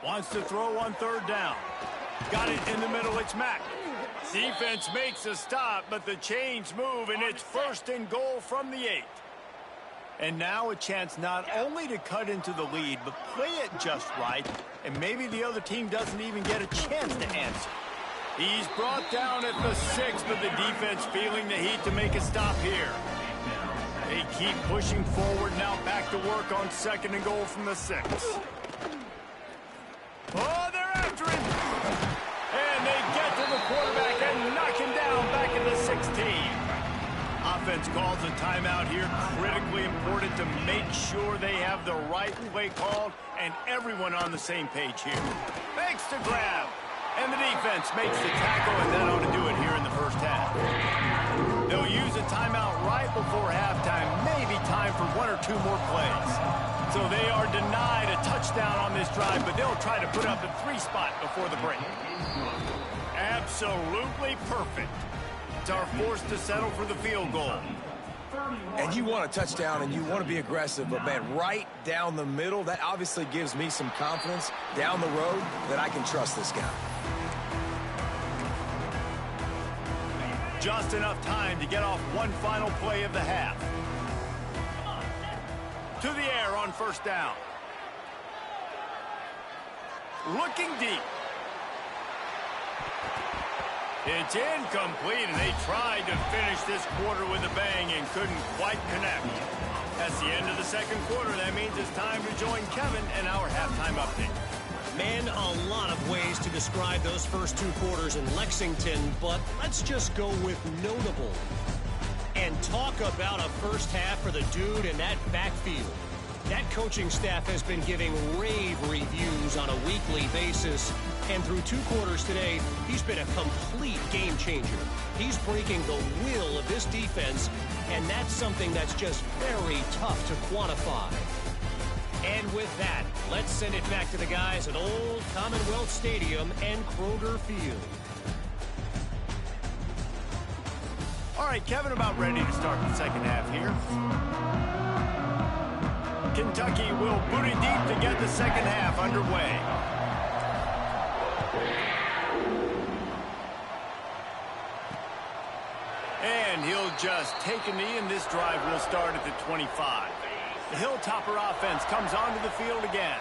Wants to throw on third down. Got it in the middle. It's Mack. Defense makes a stop, but the chains move, and it's 1st and goal from the 8. And now a chance not only to cut into the lead, but play it just right, and maybe the other team doesn't even get a chance to answer. He's brought down at the 6, but the defense feeling the heat to make a stop here. They keep pushing forward, now back to work on 2nd and goal from the 6. Oh, they're after him! And they get to the quarterback and knock him down back at the 16. Offense calls a timeout here. Critically important to make sure they have the right play called and everyone on the same page here. Makes the grab. And the defense makes the tackle, and that ought to do it here in the first half. They'll use a timeout right before halftime. Maybe time for 1 or 2 more plays. So they are denied a touchdown on this drive, but they'll try to put up a 3 spot before the break. Absolutely perfect. Are forced to settle for the field goal. And you want a touchdown and you want to be aggressive, but man, right down the middle, that obviously gives me some confidence down the road that I can trust this guy. Just enough time to get off one final play of the half. To the air on first down. Looking deep. It's incomplete, and they tried to finish this quarter with a bang and couldn't quite connect. That's the end of the second quarter. That means it's time to join Kevin and our halftime update. Man, a lot of ways to describe those first 2 quarters in Lexington, but let's just go with notable. And talk about a first half for the dude in that backfield. That coaching staff has been giving rave reviews on a weekly basis. And through 2 quarters today, he's been a complete game changer. He's breaking the will of this defense, and that's something that's just very tough to quantify. And with that, let's send it back to the guys at Old Commonwealth Stadium and Kroger Field. All right, Kevin, about ready to start the second half here. Kentucky will boot it deep to get the second half underway. And he'll just take a knee, and this drive will start at the 25. The Hilltopper offense comes onto the field again.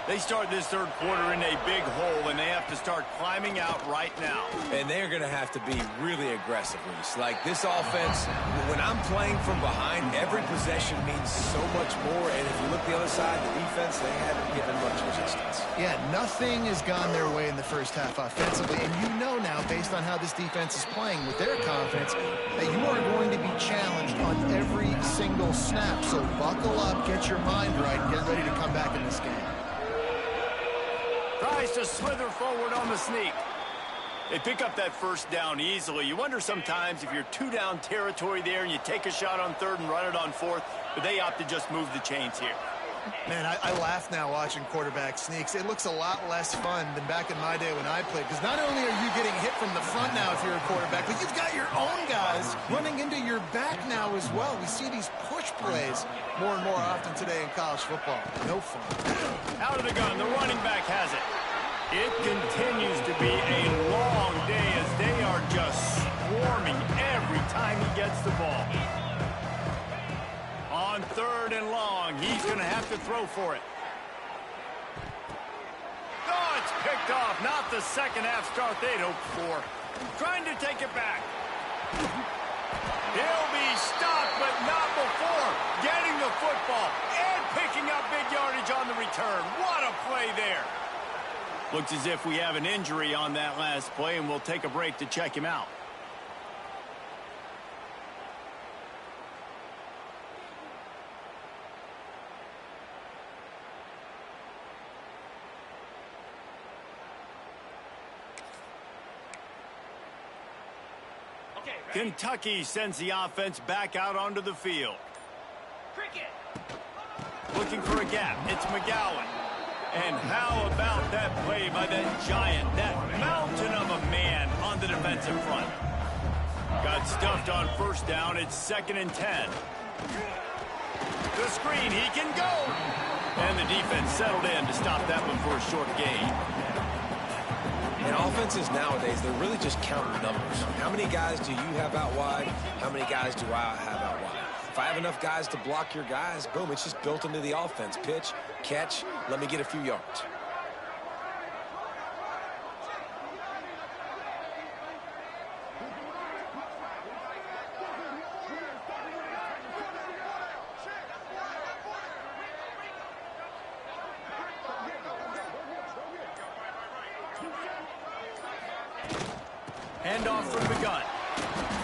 They start this third quarter in a big hole, and they have to start climbing out right now. And they're going to have to be really aggressive, Reese. Like, this offense, when I'm playing from behind, every possession means so much more. And if you look the other side, the defense, they haven't given much resistance. Yeah, nothing has gone their way in the first half offensively. And you know now, based on how this defense is playing with their confidence, that you are going to be challenged on every single snap. So buckle up, get your mind right, and get ready to come back in this game. Tries to slither forward on the sneak. They pick up that first down easily. You wonder sometimes if you're two-down territory there and you take a shot on third and run it on fourth, but they opt to just move the chains here. Man, I laugh now watching quarterback sneaks. It looks a lot less fun than back in my day when I played, because not only are you getting hit from the front now if you're a quarterback, but you've got your own guys running into your back now as well. We see these push plays more and more often today in college football. No fun. Out of the gun, the running back has it. It continues to be a long day as they are just swarming every time he gets the ball. On third and long, he's going to have to throw for it. Oh, it's picked off. Not the second half start they'd hoped for. Trying to take it back. He'll be stopped, but not before getting the football and picking up big yardage on the return. What a play there. Looks as if we have an injury on that last play, and we'll take a break to check him out. Kentucky sends the offense back out onto the field. Looking for a gap. It's McGowan. And how about that play by that giant, that mountain of a man on the defensive front? Got stuffed on first down. It's 2nd and 10. The screen, he can go. And the defense settled in to stop that one for a short gain. And offenses nowadays, they're really just counting numbers. How many guys do you have out wide? How many guys do I have out wide? If I have enough guys to block your guys, boom, it's just built into the offense. Pitch, catch, let me get a few yards. Handoff from the gun.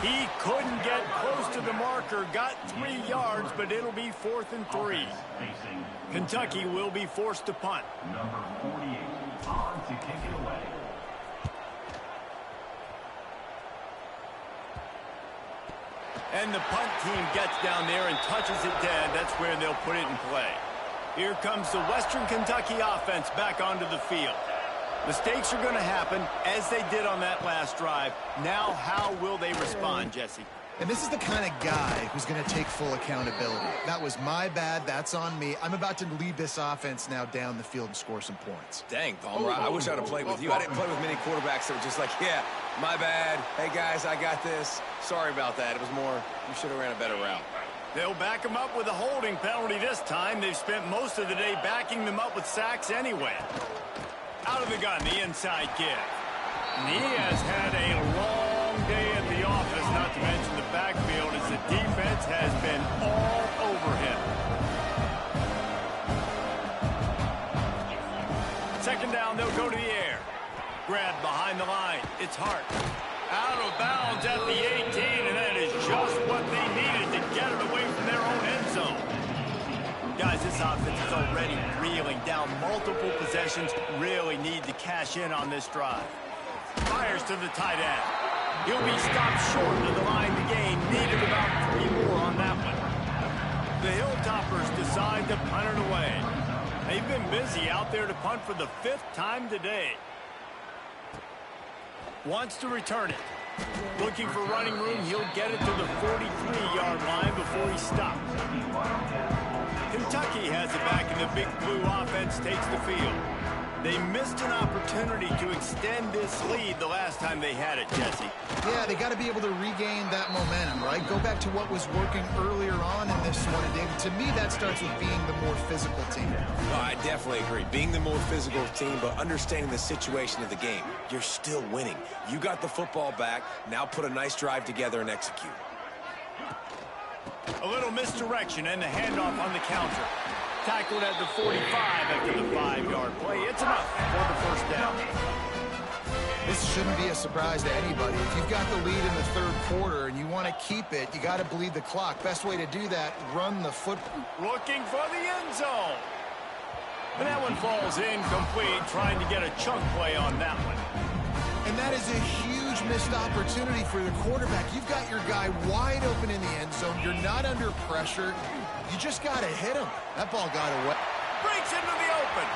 He couldn't get close to the marker, got 3 yards, but it'll be 4th and 3. Kentucky will be forced to punt. Number 48 on to kick it away. And the punt team gets down there and touches it dead. That's where they'll put it in play. Here comes the Western Kentucky offense back onto the field. Mistakes are going to happen, as they did on that last drive. Now, how will they respond, Jesse? And this is the kind of guy who's going to take full accountability. That was my bad. That's on me. I'm about to lead this offense now down the field and score some points. Dang, Palmer, I wish I'd have played with you. I didn't play with many quarterbacks that were just like, yeah, my bad. Hey, guys, I got this. Sorry about that. It was more, you should have ran a better route. They'll back them up with a holding penalty this time. They've spent most of the day backing them up with sacks anyway. Out of the gun, the inside kick. And he has had a long day at the office, not to mention the backfield, as the defense has been all over him. 2nd down, they'll go to the air. Grab behind the line. It's Hart. Out of bounds at the 18, and that is just what they needed to get it away from their own end zone. Guys, this offense is already reeling down multiple possessions. Really need to cash in on this drive. Fires to the tight end. He'll be stopped short of the line to gain. Needed about 3 more on that one. The Hilltoppers decide to punt it away. They've been busy out there to punt for the 5th time today. Wants to return it. Looking for running room. He'll get it to the 43-yard line before he stops. Kentucky has it back, and the big blue offense takes the field. They missed an opportunity to extend this lead the last time they had it, Jesse. Yeah, they got to be able to regain that momentum, right? Go back to what was working earlier on in this one and be able to me, that starts with being the more physical team. No, I definitely agree. Being the more physical team, but understanding the situation of the game. You're still winning. You got the football back. Now put a nice drive together and execute. A little misdirection and the handoff on the counter. Tackled at the 45 after the 5-yard play. It's enough for the first down. This shouldn't be a surprise to anybody. If you've got the lead in the third quarter and you want to keep it, you got to bleed the clock. Best way to do that, run the football. Looking for the end zone. And that one falls incomplete, trying to get a chunk play on that one. And that is a huge missed opportunity for the quarterback. You've got your guy wide open in the end zone. You're not under pressure. You just got to hit him. That ball got away. Breaks into the open.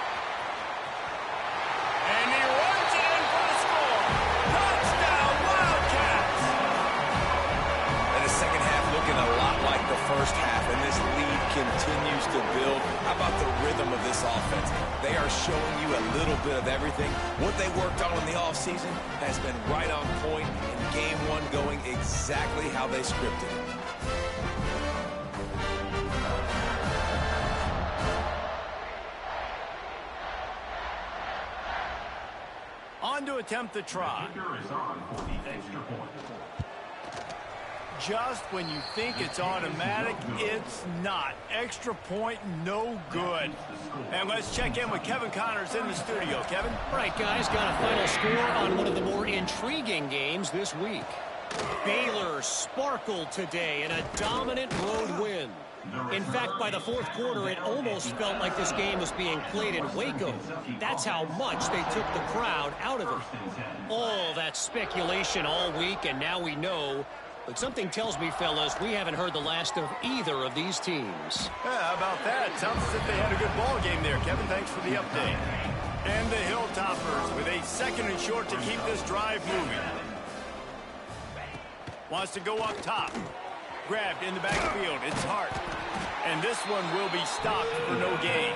And he runs it in for the score. Touchdown, Wildcats! And the second half looking a lot like the first half, and this lead continues to build. How about the rhythm of this offense? They are showing you a little bit of everything. What they worked on in the offseason has been right on point, and game one going exactly how they scripted it. On to attempt the try. Just when you think it's automatic, it's not. Extra point, no good. And let's check in with Kevin Connors in the studio. Kevin? All right, guys, got a final score on one of the more intriguing games this week. Baylor sparkled today in a dominant road win. In fact, by the fourth quarter, it almost felt like this game was being played in Waco. That's how much they took the crowd out of it. All that speculation all week, and now we know. But something tells me, fellas, we haven't heard the last of either of these teams. Yeah, how about that? Sounds as if they had a good ball game there, Kevin. Thanks for the update. And the Hilltoppers with a second and short to keep this drive moving. Wants to go up top. Grabbed in the backfield. It's Hart. And this one will be stopped for no gain.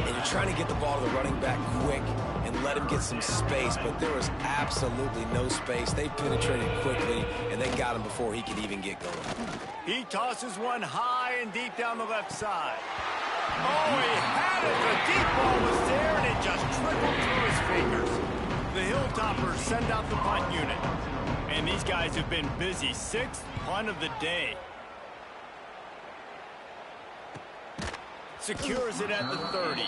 And you're trying to get the ball to the running back quick and let him get some space, but there was absolutely no space. They penetrated quickly, and they got him before he could even get going. He tosses one high and deep down the left side. Oh, he had it. The deep ball was there, and it just trickled through his fingers. The Hilltoppers send out the punt unit. And these guys have been busy. Sixth punt of the day. Secures it at the 30.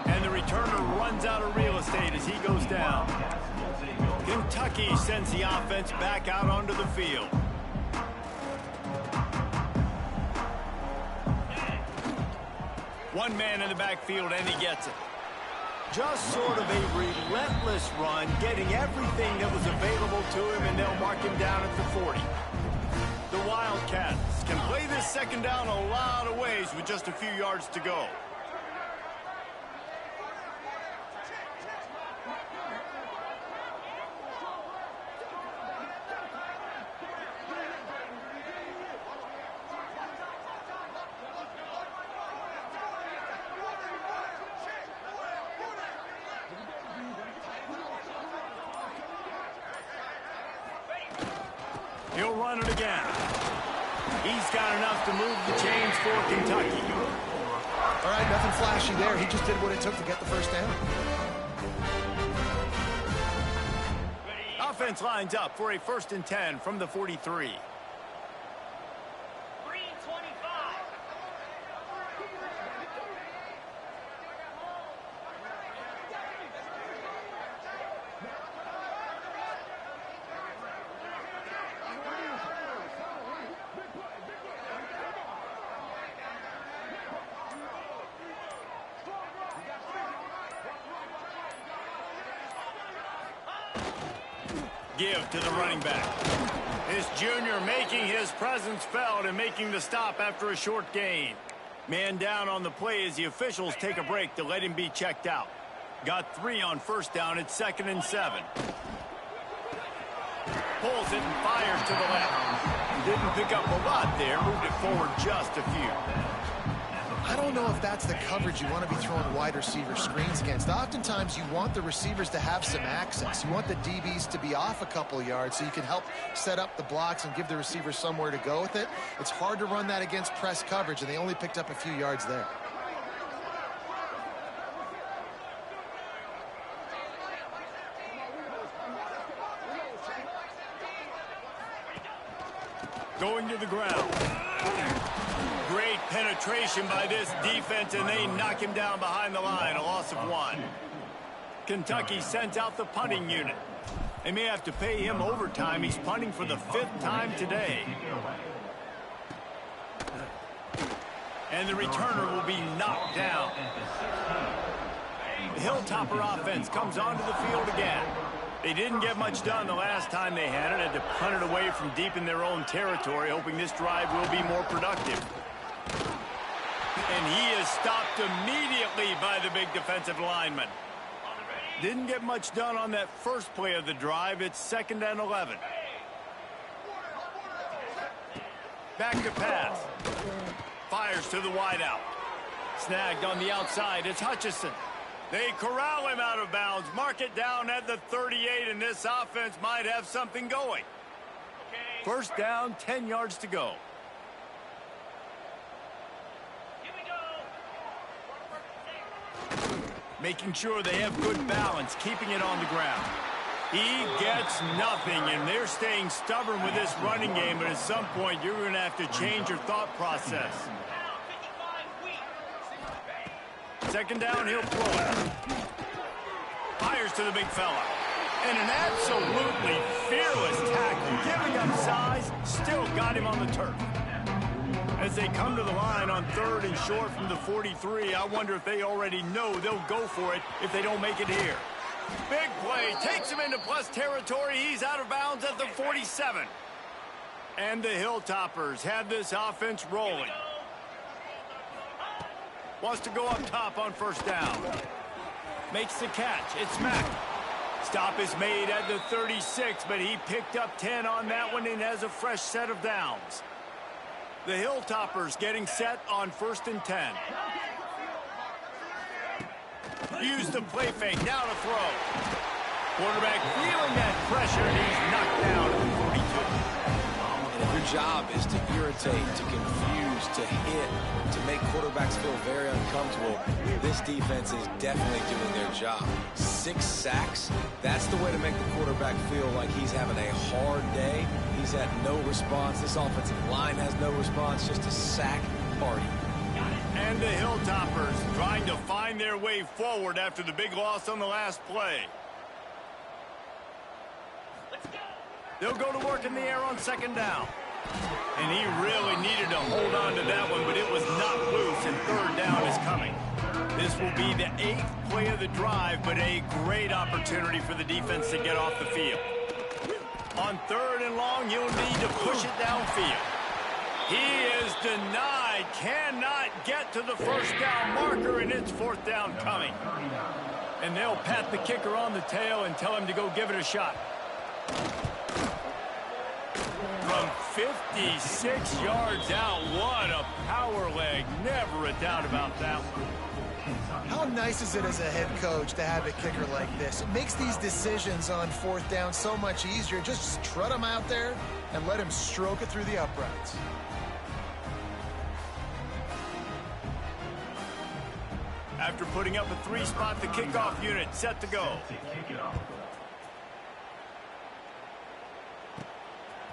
And the returner runs out of real estate as he goes down. Kentucky sends the offense back out onto the field. One man in the backfield, and he gets it. Just sort of a relentless run, getting everything that was available to him, and they'll mark him down at the 40. The Wildcats can play this second down a lot of ways with just a few yards to go. He'll run it again. He's got enough to move the chains for Kentucky. All right, nothing flashy there. He just did what it took to get the first down. Offense lines up for a 1st and 10 from the 43. Give to the running back. This junior making his presence felt and making the stop after a short gain. Man down on the play as the officials take a break to let him be checked out. Got 3 on 1st down. It's 2nd and 7. Pulls it and fires to the left. Didn't pick up a lot there. Moved it forward just a few. I don't know if that's the coverage you want to be throwing wide receiver screens against. Oftentimes, you want the receivers to have some access. You want the DBs to be off a couple of yards so you can help set up the blocks and give the receivers somewhere to go with it. It's hard to run that against press coverage, and they only picked up a few yards there. Going to the ground. Great penetration by this defense, and they knock him down behind the line, a loss of 1. Kentucky sends out the punting unit. They may have to pay him overtime. He's punting for the 5th time today. And the returner will be knocked down. The Hilltopper offense comes onto the field again. They didn't get much done the last time they had it. Had to punt it away from deep in their own territory, hoping this drive will be more productive. And he is stopped immediately by the big defensive lineman. Didn't get much done on that first play of the drive. It's 2nd and 11. Back to pass. Fires to the wideout. Snagged on the outside. It's Hutchison. They corral him out of bounds. Mark it down at the 38, and this offense might have something going. First down, 10 yards to go. Making sure they have good balance, keeping it on the ground. He gets nothing, and they're staying stubborn with this running game, but at some point you're going to have to change your thought process. 2nd down, he'll throw it. Fires to the big fella. And an absolutely fearless tackle, giving up size, still got him on the turf. As they come to the line on 3rd and short from the 43, I wonder if they already know they'll go for it if they don't make it here. Big play, takes him into plus territory. He's out of bounds at the 47. And the Hilltoppers have this offense rolling. Wants to go up top on 1st down. Makes the catch. It's Mack. Stop is made at the 36, but he picked up 10 on that one and has a fresh set of downs. The Hilltoppers getting set on 1st and 10. Use the play fake. Now to throw. Quarterback feeling that pressure, and he's knocked down at the 42. And if your job is to irritate, to confuse, to hit, to make quarterbacks feel very uncomfortable, this defense is definitely doing their job. 6 sacks, that's the way to make the quarterback feel like he's having a hard day. He's had no response. This offensive line has no response, just a sack party. And the Hilltoppers trying to find their way forward after the big loss on the last play. They'll go to work in the air on 2nd down. And he really needed to hold on to that one, but it was not loose, and 3rd down is coming. This will be the 8th play of the drive, but a great opportunity for the defense to get off the field. On 3rd and long, he'll need to push it downfield. He is denied, cannot get to the 1st down marker, and it's 4th down coming. And they'll pat the kicker on the tail and tell him to go give it a shot. From 56 yards out, what a power leg. Never a doubt about that one. How nice is it as a head coach to have a kicker like this? It makes these decisions on 4th down so much easier. Just trot him out there and let him stroke it through the uprights. After putting up a 3-spot, the kickoff unit set to go.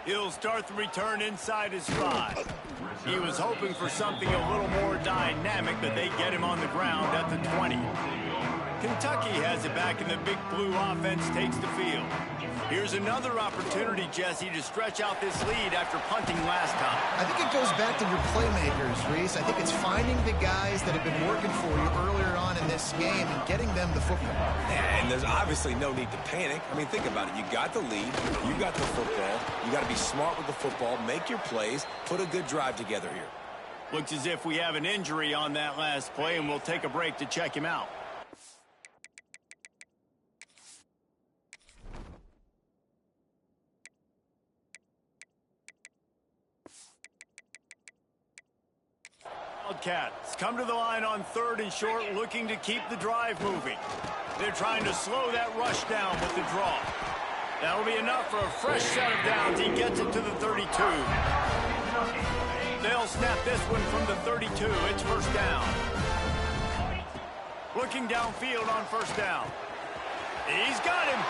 He'll start the return inside his 5. He was hoping for something a little more dynamic, but they get him on the ground at the 20. Kentucky has it back, and the big blue offense takes the field. Here's another opportunity, Jesse, to stretch out this lead after punting last time. I think it goes back to your playmakers, Reese. I think it's finding the guys that have been working for you earlier on in this game and getting them the football. And there's obviously no need to panic. I mean, think about it. You got the lead. You got the football. You got to be smart with the football. Make your plays. Put a good drive together here. Looks as if we have an injury on that last play, and we'll take a break to check him out. Wildcats come to the line on 3rd and short, looking to keep the drive moving. They're trying to slow that rush down with the draw. That'll be enough for a fresh set of downs. He gets it to the 32. They'll snap this one from the 32. It's first down. Looking downfield on first down. He's got him.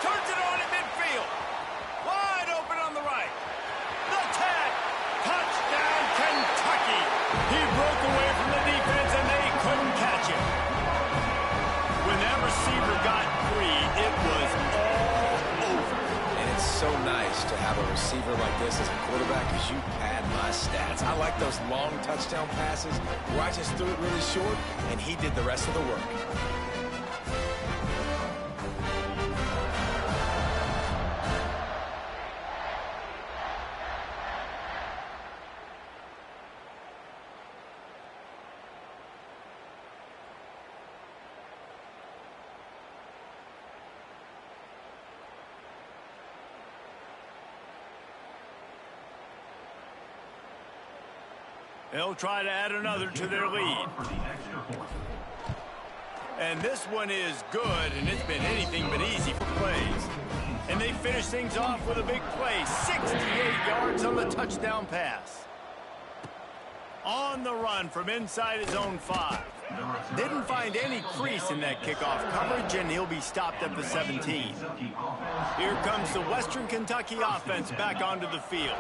Turns it on at midfield. Wide open on the right. The tag. Touchdown, Kentucky. He broke away from the defense, and they couldn't catch him. When that receiver got free, it was all over. And it's so nice to have a receiver like this as a quarterback because you pad my stats. I like those long touchdown passes where I just threw it really short, and he did the rest of the work. They'll try to add another to their lead. And this one is good, and it's been anything but easy for plays. And they finish things off with a big play. 68 yards on the touchdown pass. On the run from inside his own 5. Didn't find any crease in that kickoff coverage, and he'll be stopped at the 17. Here comes the Western Kentucky offense back onto the field.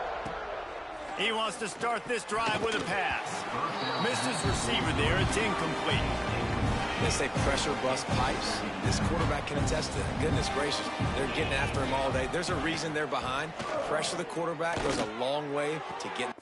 He wants to start this drive with a pass. Missed his receiver there. It's incomplete. They say pressure bust pipes. This quarterback can attest to that. Goodness gracious, they're getting after him all day. There's a reason they're behind. Pressure the quarterback goes a long way to get...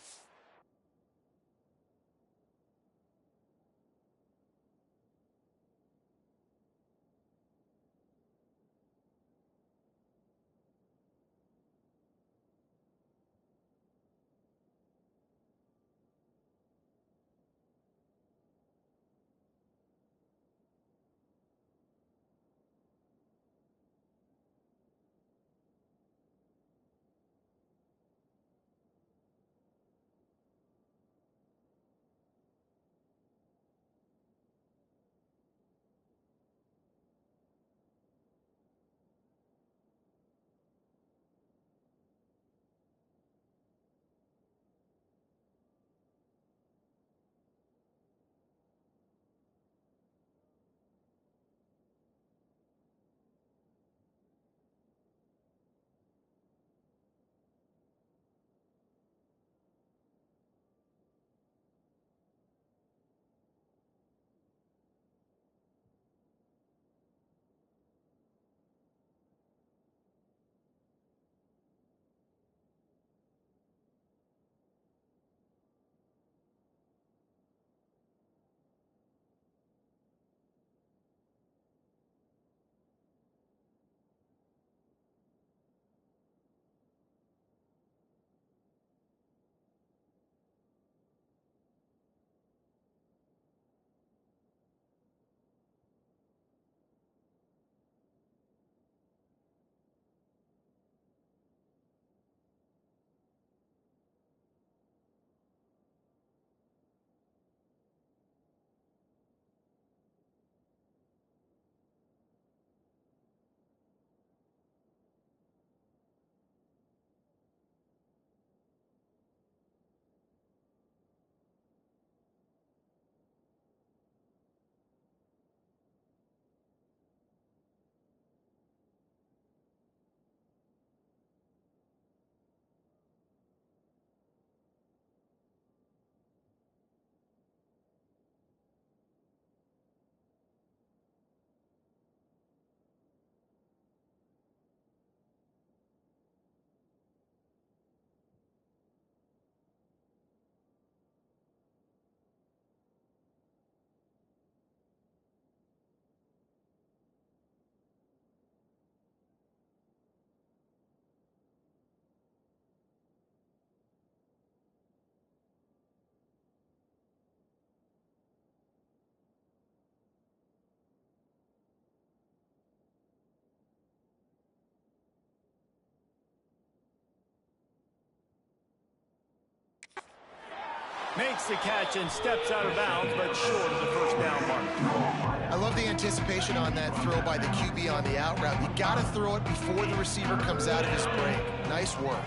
Makes the catch and steps out of bounds, but short of the first down mark. I love the anticipation on that throw by the QB on the out route. You got to throw it before the receiver comes out of his break. Nice work.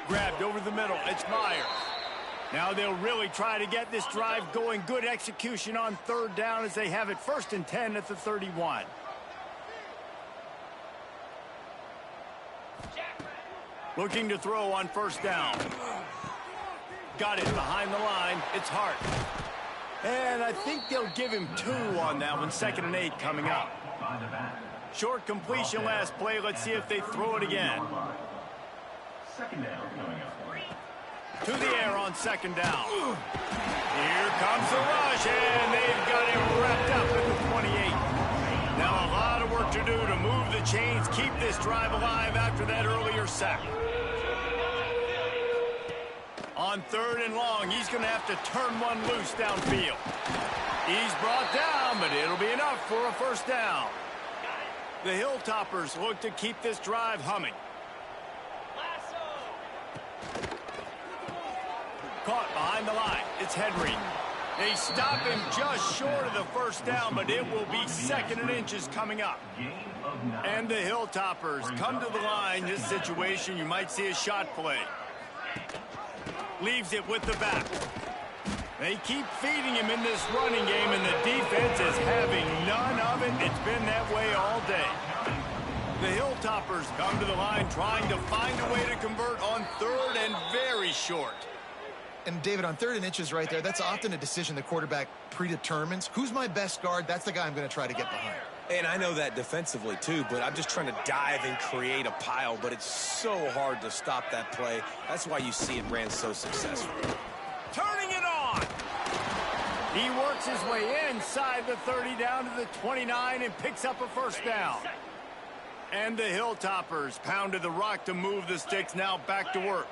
Grabbed over the middle. It's Myers. Now they'll really try to get this drive going. Good execution on third down as they have it 1st and 10 at the 31. Looking to throw on 1st down. Got it behind the line. It's Hart. And I think they'll give him 2 on that one. 2nd and 8 coming up. Short completion last play. Let's see if they throw it again. Second down coming up. To the air on 2nd down. Here comes the rush, and they've got him wrapped up at the 28. Now a lot of work to do to move the chains, keep this drive alive after that earlier sack. On 3rd and long, he's going to have to turn one loose downfield. He's brought down, but it'll be enough for a 1st down. The Hilltoppers look to keep this drive humming. Caught behind the line. It's Henry. They stop him just short of the 1st down, but it will be 2nd and inches coming up. And the Hilltoppers come to the line. This situation, you might see a shot play. Leaves it with the back. They keep feeding him in this running game, and the defense is having none of it. It's been that way all day. The Hilltoppers come to the line trying to find a way to convert on 3rd and very short. And David, on 3rd and inches right there, that's often a decision the quarterback predetermines. Who's my best guard? That's the guy I'm going to try to get behind. And I know that defensively, too, but I'm just trying to dive and create a pile, but it's so hard to stop that play. That's why you see it ran so successfully. Turning it on. He works his way inside the 30 down to the 29 and picks up a 1st down. And the Hilltoppers pounded the rock to move the sticks, now back to work.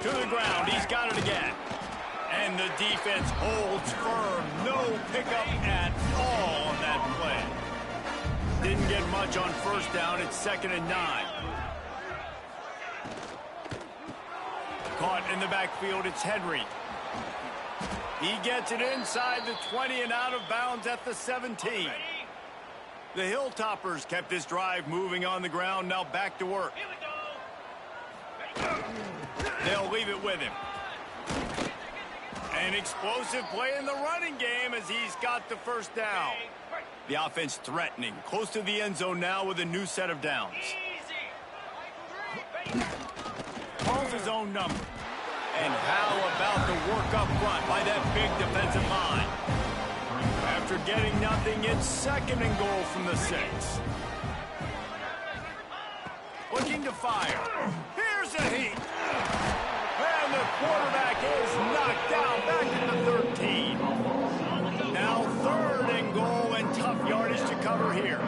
To the ground, he's got it again. And the defense holds firm. No pickup at all on that play. Didn't get much on 1st down. It's 2nd and 9. Caught in the backfield, it's Henry. He gets it inside the 20 and out of bounds at the 17. The Hilltoppers kept this drive moving on the ground, now back to work. They'll leave it with him. An explosive play in the running game as he's got the 1st down. The offense threatening, close to the end zone now with a new set of downs. Calls his own number. And how about the work up front by that big defensive line? After getting nothing, it's 2nd and goal from the 6. Looking to fire. Here's a heat. And the quarterback is knocked down back at the 13. Now 3rd and goal and tough yardage to cover here.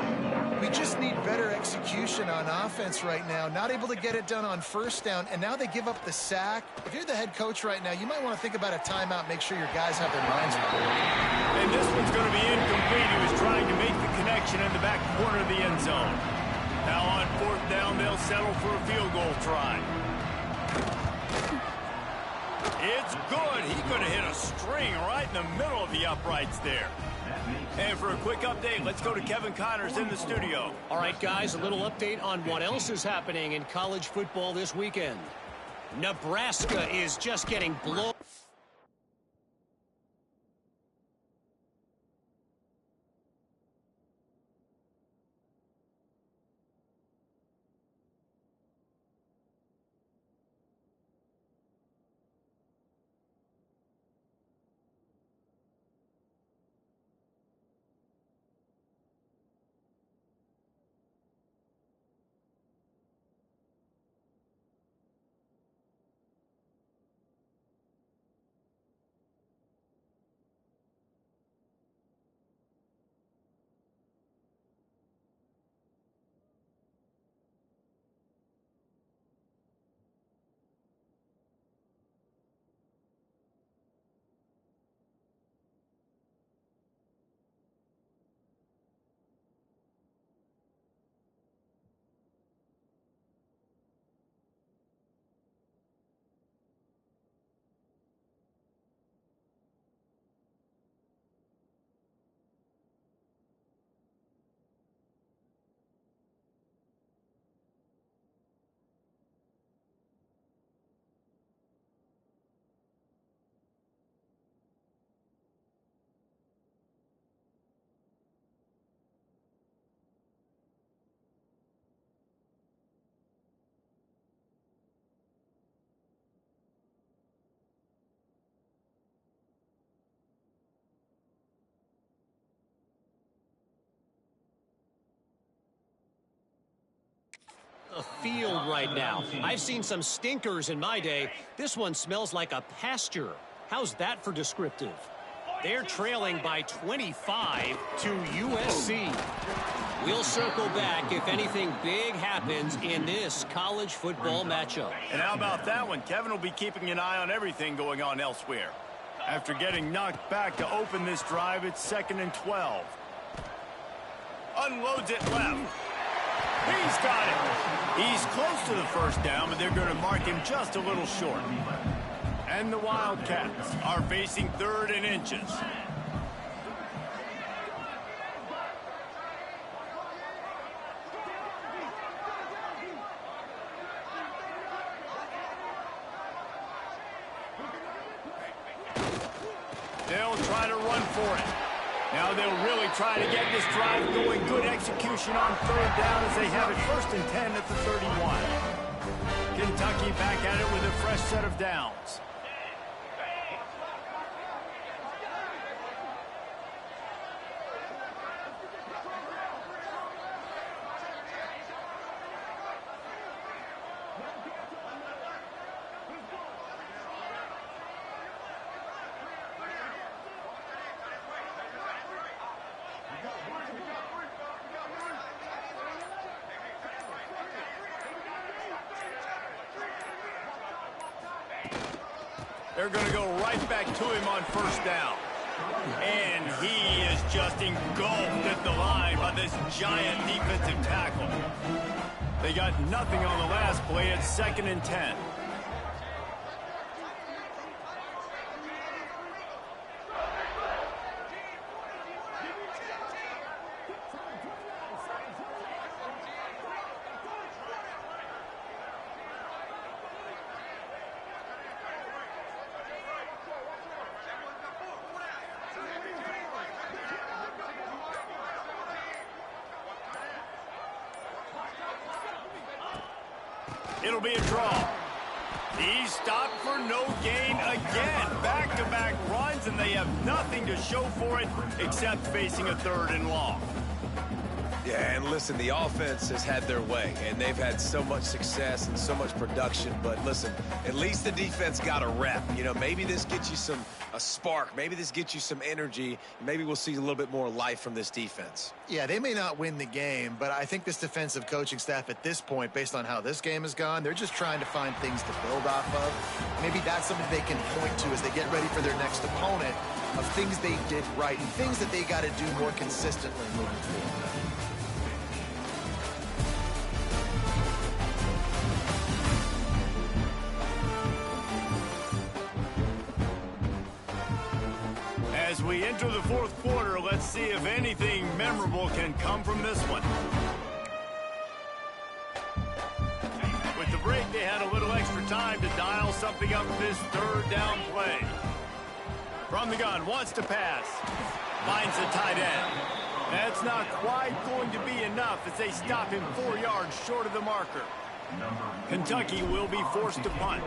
We just need better execution on offense right now. Not able to get it done on 1st down, and now they give up the sack. If you're the head coach right now, you might want to think about a timeout, make sure your guys have their minds right. And this one's going to be incomplete. He was trying to make the connection in the back corner of the end zone. Now on 4th down, they'll settle for a field goal try. It's good. He could have hit a string right in the middle of the uprights there. And for a quick update, let's go to Kevin Connors in the studio. All right, guys, a little update on what else is happening in college football this weekend. Nebraska is just getting blown. a field right now. I've seen some stinkers in my day. This one smells like a pasture. How's that for descriptive? They're trailing by 25 to USC. We'll circle back if anything big happens in this college football matchup. And how about that one? Kevin will be keeping an eye on everything going on elsewhere. After getting knocked back to open this drive, it's 2nd and 12. Unloads it left. He's got it. He's close to the first down, but they're going to mark him just a little short. And the Wildcats are facing 3rd and inches. They'll try to run for it. Now they'll really try to get this drive going. Good execution on 3rd down as they have it 1st and 10 at the 31. Kentucky back at it with a fresh set of downs. They're going to go right back to him on 1st down. And he is just engulfed at the line by this giant defensive tackle. They got nothing on the last play. It's 2nd and 10. It'll be a draw. He's stopped for no gain again. Back-to-back runs, and they have nothing to show for it except facing a 3rd and long. Yeah, and listen, the offense has had their way, and they've had so much success and so much production. But listen, at least the defense got a rep. You know, maybe this gets you a spark. Maybe this gets you some energy. Maybe we'll see a little bit more life from this defense. Yeah, they may not win the game, but I think this defensive coaching staff at this point, based on how this game has gone, they're just trying to find things to build off of. Maybe that's something they can point to as they get ready for their next opponent, of things they did right and things that they got to do more consistently moving forward. As we enter the 4th quarter, let's see if anything memorable can come from this one. With the break, they had a little extra time to dial something up this 3rd down play. From the gun, wants to pass. Finds the tight end. That's not quite going to be enough as they stop him 4 yards short of the marker. Kentucky will be forced to punt.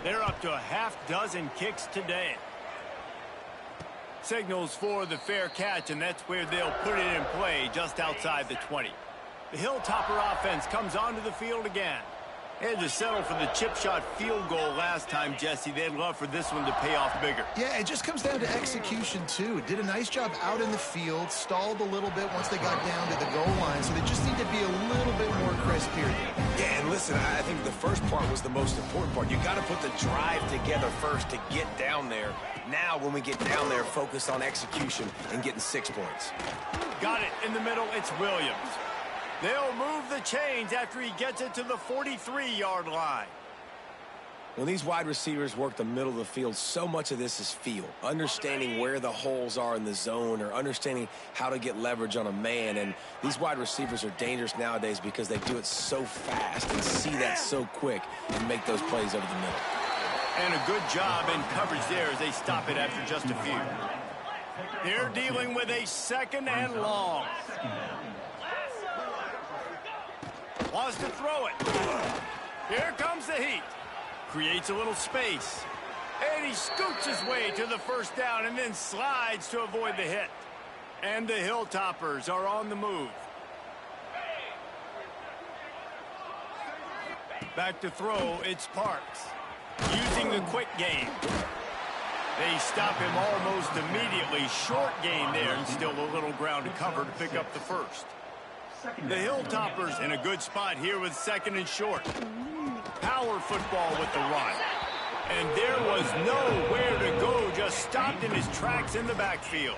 They're up to a half-dozen kicks today. Signals for the fair catch, and that's where they'll put it in play just outside the 20. The Hilltopper offense comes onto the field again. They had to settle for the chip shot field goal last time, Jesse. They'd love for this one to pay off bigger. Yeah, it just comes down to execution, too. Did a nice job out in the field, stalled a little bit once they got down to the goal line, so they just need to be a little bit more crisp here. Yeah, and listen, I think the first part was the most important part. You got to put the drive together first to get down there. Now, when we get down there, focus on execution and getting 6 points. Got it in the middle. It's Williams. They'll move the chains after he gets it to the 43-yard line. When these wide receivers work the middle of the field, so much of this is feel. Understanding where the holes are in the zone or understanding how to get leverage on a man. And these wide receivers are dangerous nowadays because they do it so fast and see that so quick and make those plays over the middle. And a good job in coverage there as they stop it after just a few. They're dealing with a 2nd and long. Wants to throw it. Here comes the heat. Creates a little space. And he scoots his way to the 1st down and then slides to avoid the hit. And the Hilltoppers are on the move. Back to throw, it's Parks. Using the quick game. They stop him almost immediately. Short gain there, and still a little ground to cover to pick up the first. The Hilltoppers in a good spot here with second and short. Power football with the run. And there was nowhere to go, just stopped in his tracks in the backfield.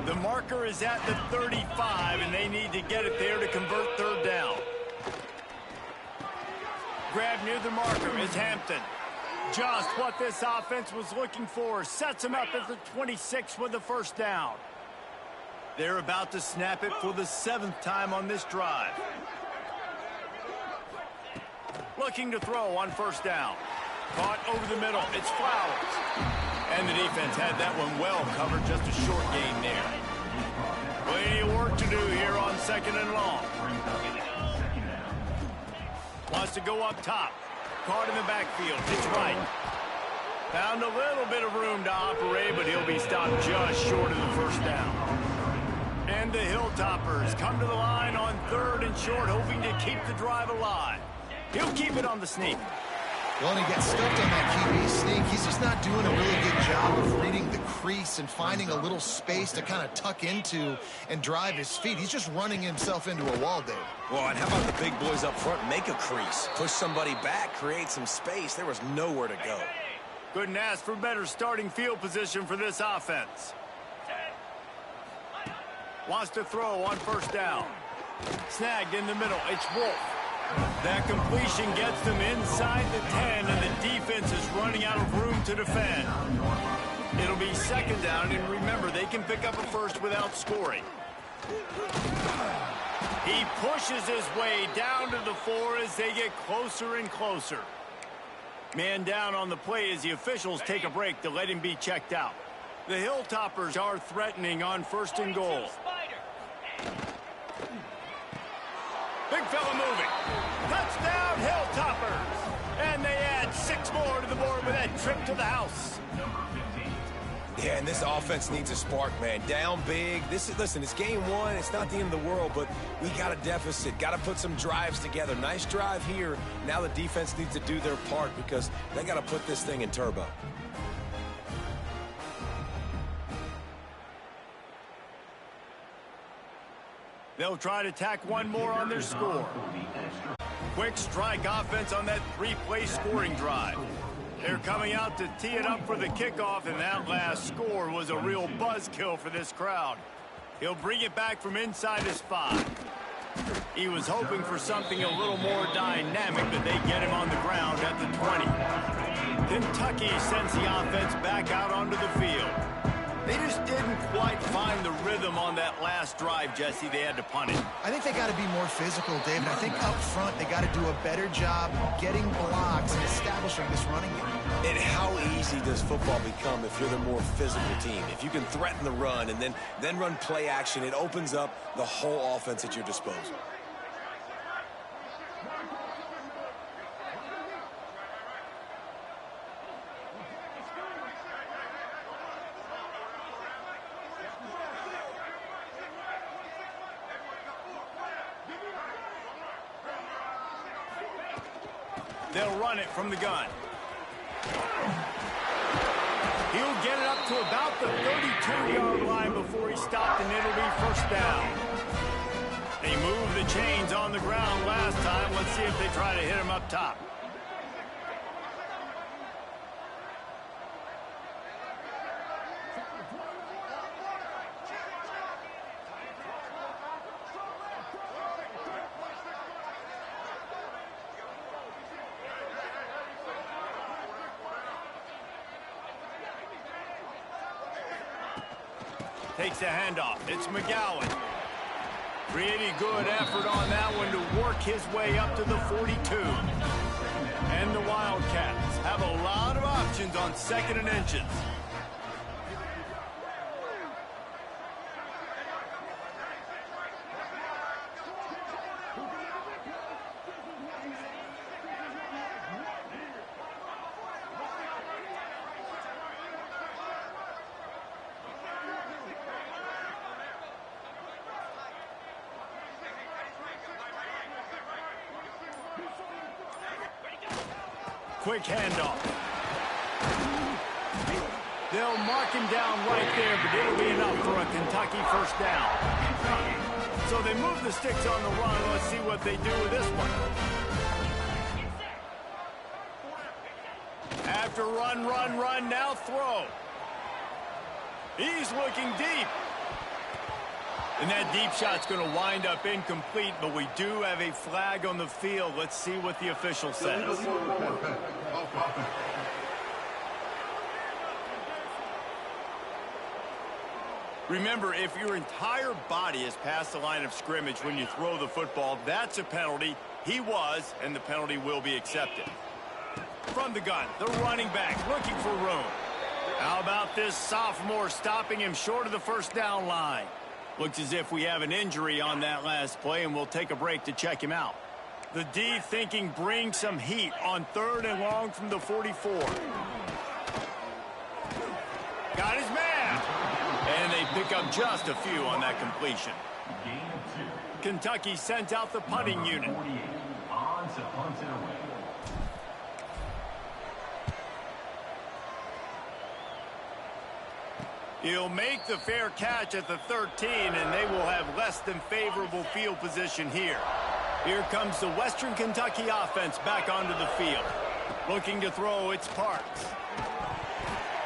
The marker is at the 35, and they need to get it there to convert third down. Grab near the marker is Hampton. Just what this offense was looking for. Sets him up at the 26 with the first down. They're about to snap it for the 7th time on this drive. Looking to throw on first down. Caught over the middle. It's Flowers. And the defense had that one well covered. Just a short gain there. Plenty of work to do here on second and long. Wants to go up top. Caught in the backfield. It's right. Found a little bit of room to operate, but he'll be stopped just short of the first down. And the Hilltoppers come to the line on third and short, hoping to keep the drive alive. He'll keep it on the sneak. Well, and he gets stuffed on that QB sneak. He's just not doing a really good job of reading the crease and finding a little space to kind of tuck into and drive his feet. He's just running himself into a wall, Dave. Well, and how about the big boys up front? Make a crease. Push somebody back. Create some space. There was nowhere to go. Couldn't ask for better starting field position for this offense. Wants to throw on first down. Snagged in the middle. It's Wolf. That completion gets them inside the 10, and the defense is running out of room to defend. It'll be second down, and remember, they can pick up a first without scoring. He pushes his way down to the 4 as they get closer and closer. Man down on the play as the officials take a break to let him be checked out. The Hilltoppers are threatening on first and goal. Big fella moving. Touchdown, Hilltoppers. And they add 6 more to the board with that trip to the house. Yeah, and this offense needs a spark, man. Down big. Listen, it's game 1. It's not the end of the world, but we got a deficit. Got to put some drives together. Nice drive here. Now the defense needs to do their part because they got to put this thing in turbo. They'll try to tack one more on their score. Quick strike offense on that 3-play scoring drive. They're coming out to tee it up for the kickoff, and that last score was a real buzzkill for this crowd. He'll bring it back from inside his 5. He was hoping for something a little more dynamic, but they get him on the ground at the 20. Kentucky sends the offense back out onto the field. They just didn't quite find the rhythm on that last drive, Jesse. They had to punt it. I think they got to be more physical, David. I think up front they got to do a better job getting blocks and establishing this running game. And how easy does football become if you're the more physical team? If you can threaten the run and then run play action, it opens up the whole offense at your disposal. They'll run it from the gun. He'll get it up to about the 32-yard line before he stopped, and it'll be first down. They moved the chains on the ground last time. Let's see if they try to hit him up top. Takes a handoff. It's McGowan. Pretty good effort on that one to work his way up to the 42. And the Wildcats have a lot of options on second and inches. Quick handoff. They'll mark him down right there, but it'll be enough for a Kentucky first down. So they move the sticks on the run. Let's see what they do with this one. After run, now throw. He's looking deep. And that deep shot's going to wind up incomplete, but we do have a flag on the field. Let's see what the official says. Remember, if your entire body is past the line of scrimmage when you throw the football, that's a penalty. He was, and the penalty will be accepted. From the gun, the running back looking for room. How about this sophomore stopping him short of the first down line? Looks as if we have an injury on that last play, and we'll take a break to check him out. The D thinking bring some heat on 3rd and long from the 44. Got his man. And they pick up just a few on that completion. Kentucky sent out the punting unit. On to punt it away. He'll make the fair catch at the 13, and they will have less than favorable field position here. Here comes the Western Kentucky offense back onto the field. Looking to throw, it's Parks.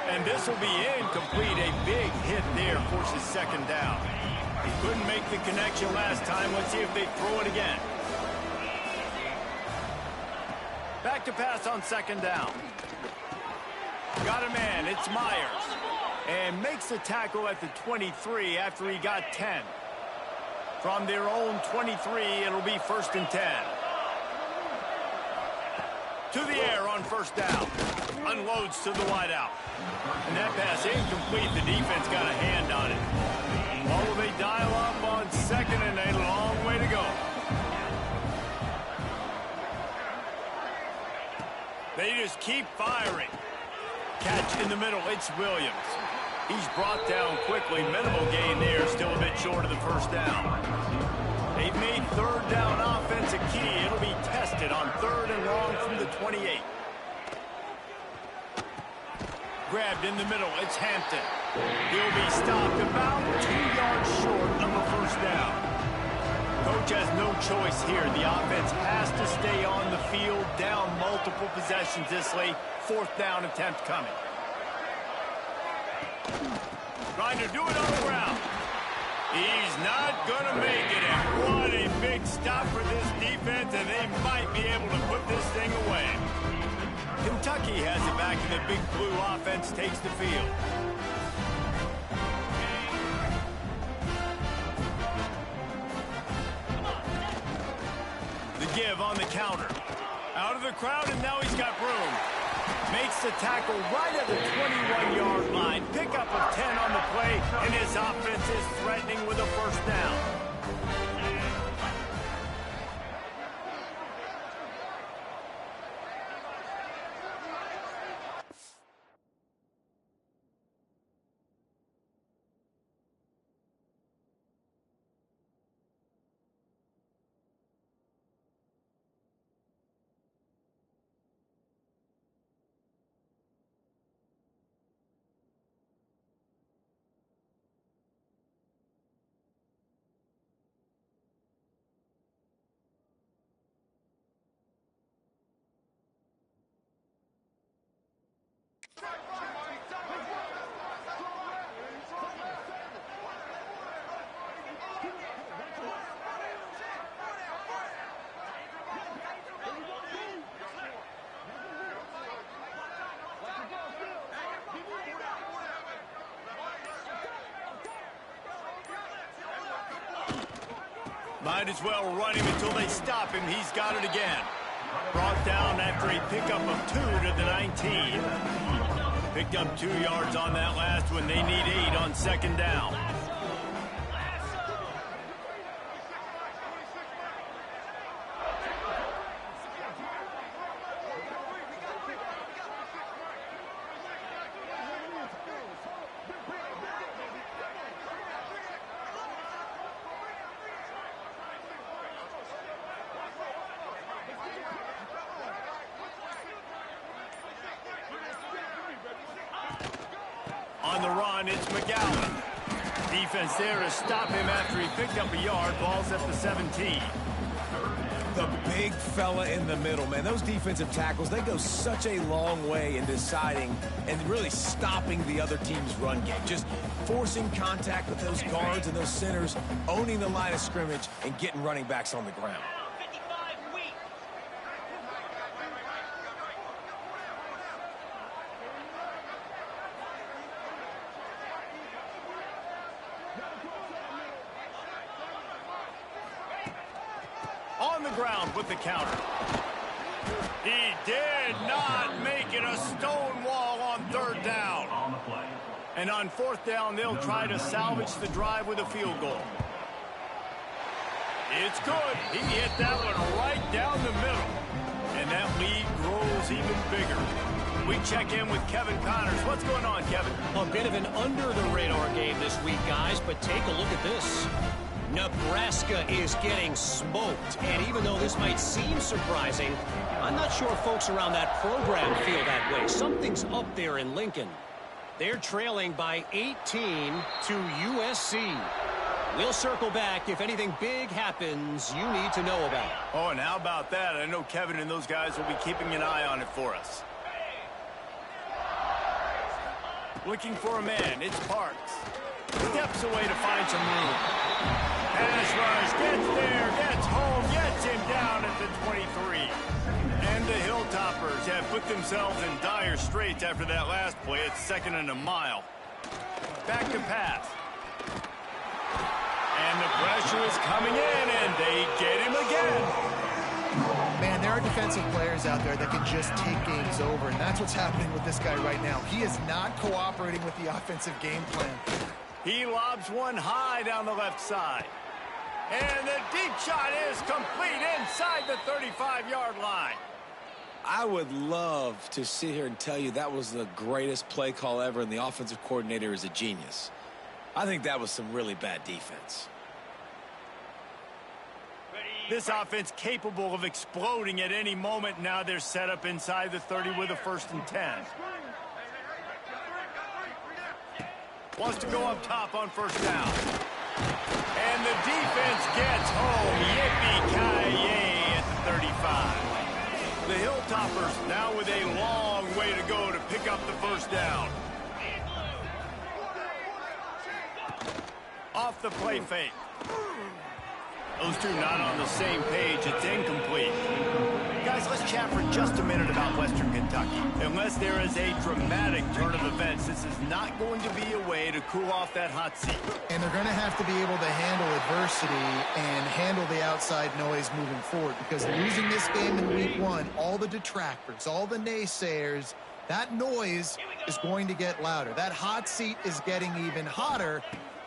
And this will be incomplete. A big hit there forces second down. He couldn't make the connection last time. Let's see if they throw it again. Back to pass on second down. Got a man, it's Myers. And makes the tackle at the 23 after he got 10. From their own 23, it'll be 1st and 10. To the air on first down. Unloads to the wideout. And that pass incomplete. The defense got a hand on it. Oh, they dial up on second, and a long way to go. They just keep firing. Catch in the middle. It's Williams. He's brought down quickly. Minimal gain there. Still a bit short of the first down. They've made 3rd down offense a key. It'll be tested on 3rd and long from the 28. Grabbed in the middle. It's Hampton. He'll be stopped about 2 yards short of the first down. Coach has no choice here. The offense has to stay on the field, down multiple possessions this late. 4th down attempt coming. Trying to do it on the ground. He's not going to make it. And what a big stop for this defense, and they might be able to put this thing away. Kentucky has it back, and the big blue offense takes the field. The give on the counter. Out of the crowd, and now he's got room. Makes the tackle right at the 21-yard line. Pickup of 10 on the play, and his offense is threatening with a first down. Might as well run him until they stop him. He's got it again. Brought down after a pickup of 2 to the 19. Picked up 2 yards on that last one. They need 8 on second down. On the run, it's McGowan. Defense there to stop him after he picked up a yard. Ball's at the 17. The big fella in the middle, man. Those defensive tackles, they go such a long way in deciding and really stopping the other team's run game. Just forcing contact with those guards and those centers, owning the line of scrimmage, and getting running backs on the ground. On the ground with the counter. He did not make it a stone wall on third down. And on fourth down, they'll try to salvage the drive with a field goal. It's good. He hit that one right down the middle. And that lead grows even bigger. We check in with Kevin Connors. What's going on, Kevin? A bit of an under-the-radar game this week, guys, but take a look at this. Nebraska is getting smoked, and even though this might seem surprising, I'm not sure folks around that program feel that way. Something's up there in Lincoln. They're trailing by 18 to USC. We'll circle back if anything big happens you need to know about. Oh, and how about that? I know Kevin and those guys will be keeping an eye on it for us. Looking for a man. It's Parks. Steps away to find some room. Pass rush, gets there, gets home, gets him down at the 23. And the Hilltoppers have put themselves in dire straits after that last play. It's 2nd and a mile. Back to pass. And the pressure is coming in, and they get him again. Man, there are defensive players out there that can just take games over, and that's what's happening with this guy right now. He is not cooperating with the offensive game plan. He lobs one high down the left side. And the deep shot is complete inside the 35-yard line. I would love to sit here and tell you that was the greatest play call ever, and the offensive coordinator is a genius. I think that was some really bad defense. This offense capable of exploding at any moment. Now they're set up inside the 30 with a 1st and 10. Wants to go up top on 1st down. And the defense gets home. Yippee-ki-yay at the 35. The Hilltoppers now with a long way to go to pick up the 1st down. Off the play fake. Those two not on the same page. It's incomplete. Guys, let's chat for just a minute about Western Kentucky. Unless there is a dramatic turn of events, this is not going to be a way to cool off that hot seat. And they're going to have to be able to handle adversity and handle the outside noise moving forward, because losing this game in week 1, all the detractors, all the naysayers, that noise is going to get louder. That hot seat is getting even hotter.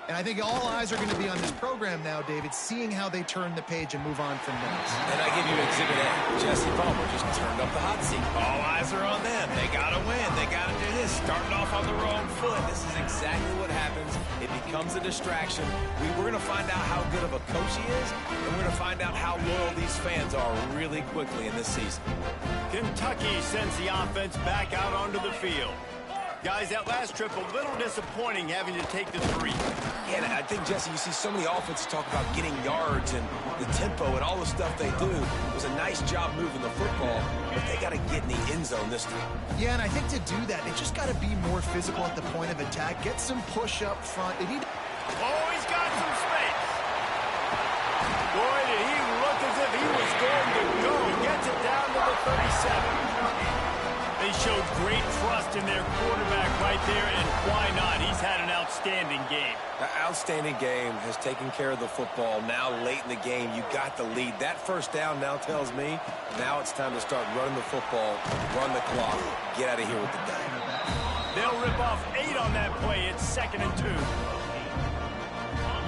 And I think all eyes are going to be on this program now, David, seeing how they turn the page and move on from this. And I give you Exhibit A. Jesse Palmer just turned up the hot seat. All eyes are on them. They got to win. They got to do this. Starting off on the wrong foot. This is exactly what happens. It becomes a distraction. We're going to find out how good of a coach he is, and we're going to find out how loyal these fans are really quickly in this season. Kentucky sends the offense back out onto the field. Guys, that last trip a little disappointing having to take the 3. Yeah, and I think, Jesse, you see so many offenses talk about getting yards and the tempo and all the stuff they do. It was a nice job moving the football, but they got to get in the end zone this time. Yeah, and I think to do that, they just got to be more physical at the point of attack. Get some push up front. They need... Oh, he's got some space. Boy, did he look as if he was going to go. Gets it down to the 37. They showed great trust in their quarterback right there, and why not? He's had an outstanding game. An outstanding game, has taken care of the football. Now, late in the game, you got the lead. That 1st down now tells me now it's time to start running the football, run the clock, get out of here with the day. They'll rip off 8 on that play. It's 2nd and 2.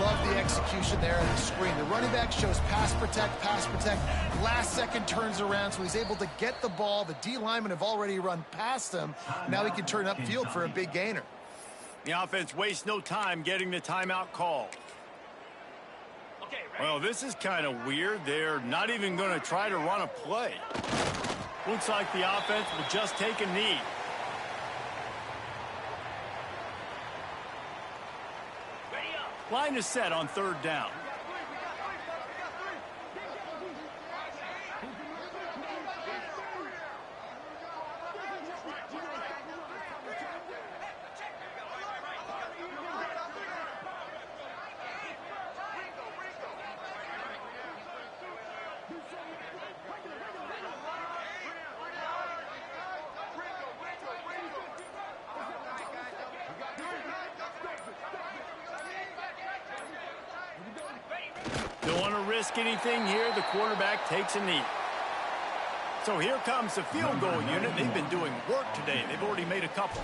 Love the execution there on the screen. The running back shows pass protect, last second turns around, so he's able to get the ball. The D linemen have already run past him. Now he can turn upfield for a big gainer. The offense wastes no time getting the timeout call. Well, this is kind of weird. They're not even going to try to run a play. Looks like the offense will just take a knee. Line is set on 3rd down. Don't want to risk anything here. The quarterback takes a knee. So here comes the field goal unit. They've been doing work today. They've already made a couple.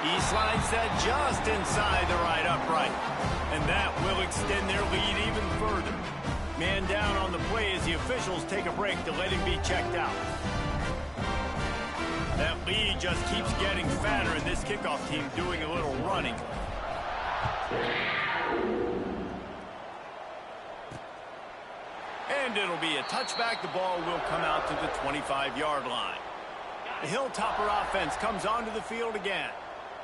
He slides that just inside the right upright. And that will extend their lead even further. Man down on the play as the officials take a break to let him be checked out. That lead just keeps getting fatter, and this kickoff team doing a little running. And it'll be a touchback. The ball will come out to the 25-yard line. The Hilltopper offense comes onto the field again.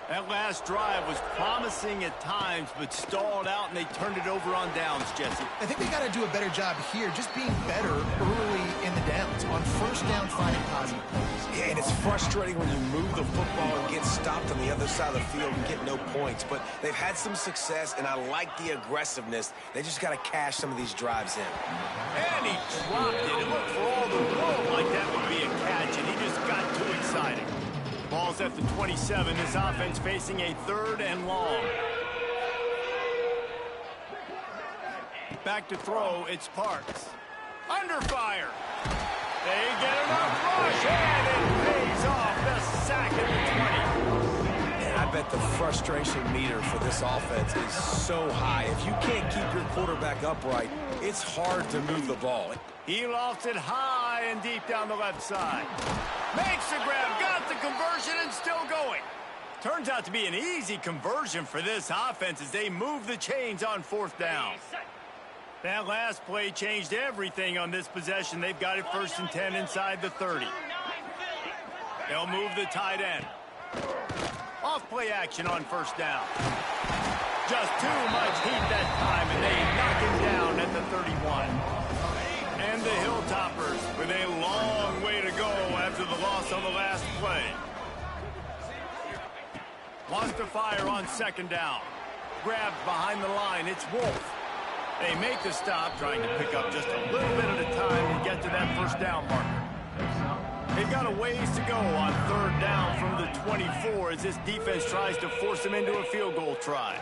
That last drive was promising at times, but stalled out, and they turned it over on downs, Jesse. I think they got to do a better job here, just being better early in the downs. On 1st down, finding positive plays. Yeah, and it's frustrating when you move the football and get stopped on the other side of the field and get no points. But they've had some success, and I like the aggressiveness. They just got to cash some of these drives in. And he dropped it. It looked for all the world like that would be a catch, and he just got too excited. Ball's at the 27. This offense facing a 3rd and long. Back to throw. It's Parks. Under fire. They get enough rush, and it pays off. The sack at the 20. And I bet the frustration meter for this offense is so high. If you can't keep your quarterback upright, it's hard to move the ball. He lofts it high and deep down the left side. Makes the grab, got the conversion, and still going. Turns out to be an easy conversion for this offense as they move the chains on 4th down. That last play changed everything on this possession. They've got it 1st and 10 inside the 30. They'll move the tight end. Off play action on 1st down. Just too much heat that time, and they knock him down at the 31. And the Hilltoppers with a long way to go after the loss on the last play. Wants to fire on 2nd down. Grabbed behind the line. It's Wolf. They make the stop, trying to pick up just a little bit at a time and get to that 1st down marker. They've got a ways to go on 3rd down from the 24 as this defense tries to force them into a field goal try.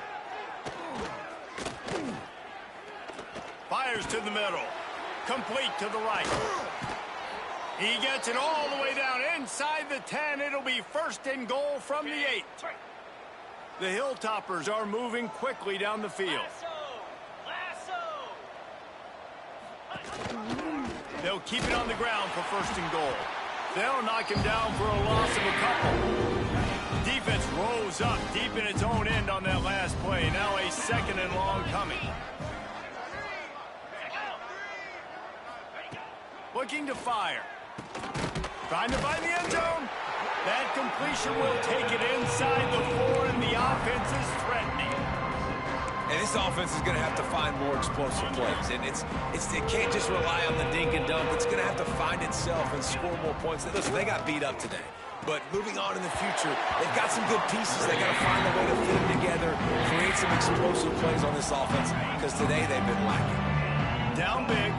Fires to the middle. Complete to the right. He gets it all the way down inside the 10. It'll be 1st and goal from the 8. The Hilltoppers are moving quickly down the field. They'll keep it on the ground for 1st and goal. They'll knock him down for a loss of a couple. Defense rose up deep in its own end on that last play. Now a 2nd and long coming. Looking to fire. Trying to find the end zone. That completion will take it inside the 4, and the offense is threatening. And this offense is going to have to find more explosive plays. And it can't just rely on the dink and dunk. It's going to have to find itself and score more points. Listen, they got beat up today. But moving on in the future, they've got some good pieces. They got to find a way to fit them together, create some explosive plays on this offense, because today they've been lacking. Down big.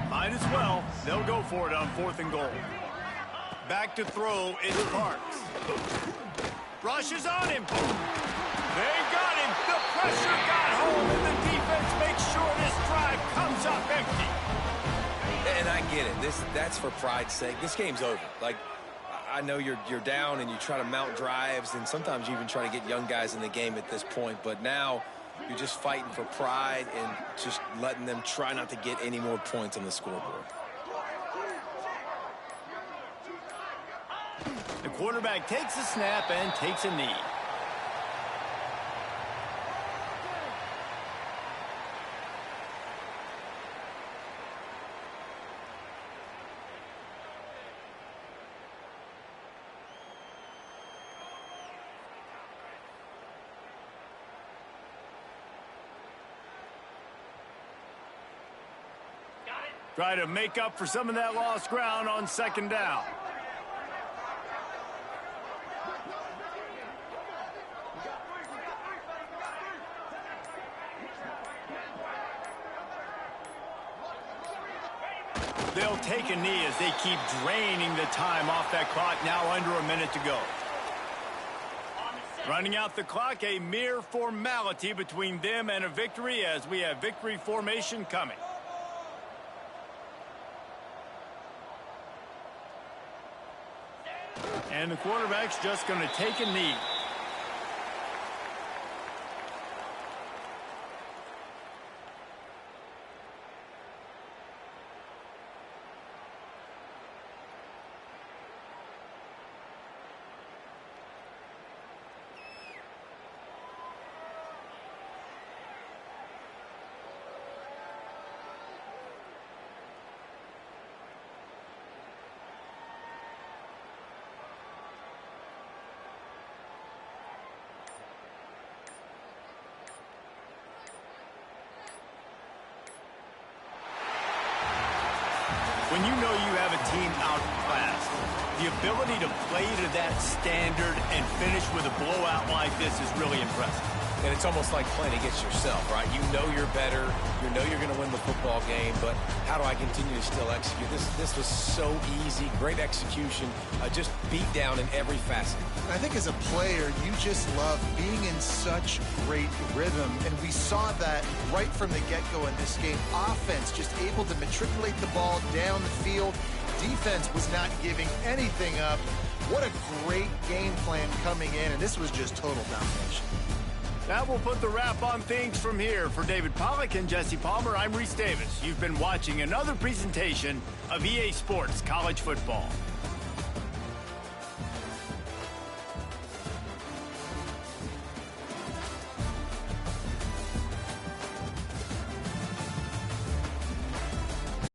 Might as well. They'll go for it on 4th and goal. Back to throw is Parks. Rushes on him. They got him. The pressure got home, and the defense makes sure this drive comes up empty. And I get it. That's for pride's sake. This game's over. Like, I know you're down and you try to mount drives, and sometimes you even try to get young guys in the game at this point. But now you're just fighting for pride and just letting them try not to get any more points on the scoreboard. The quarterback takes a snap and takes a knee. Try to make up for some of that lost ground on second down. They'll take a knee as they keep draining the time off that clock, now under a minute to go. Running out the clock, a mere formality between them and a victory as we have victory formation coming. And the quarterback's just going to take a knee. When you know you have a team outclassed, the ability to play to that standard and finish with a blowout like this is really impressive. And it's almost like playing against yourself, right? You know you're better. You know you're going to win the football game, but how do I continue to still execute? This was so easy. Great execution. Just beat down in every facet. I think as a player, you just love being in such great rhythm, and we saw that right from the get-go in this game. Offense just able to matriculate the ball down the field. Defense was not giving anything up. What a great game plan coming in, and this was just total domination. That will put the wrap on things from here. For David Pollack and Jesse Palmer, I'm Reese Davis. You've been watching another presentation of EA Sports College Football.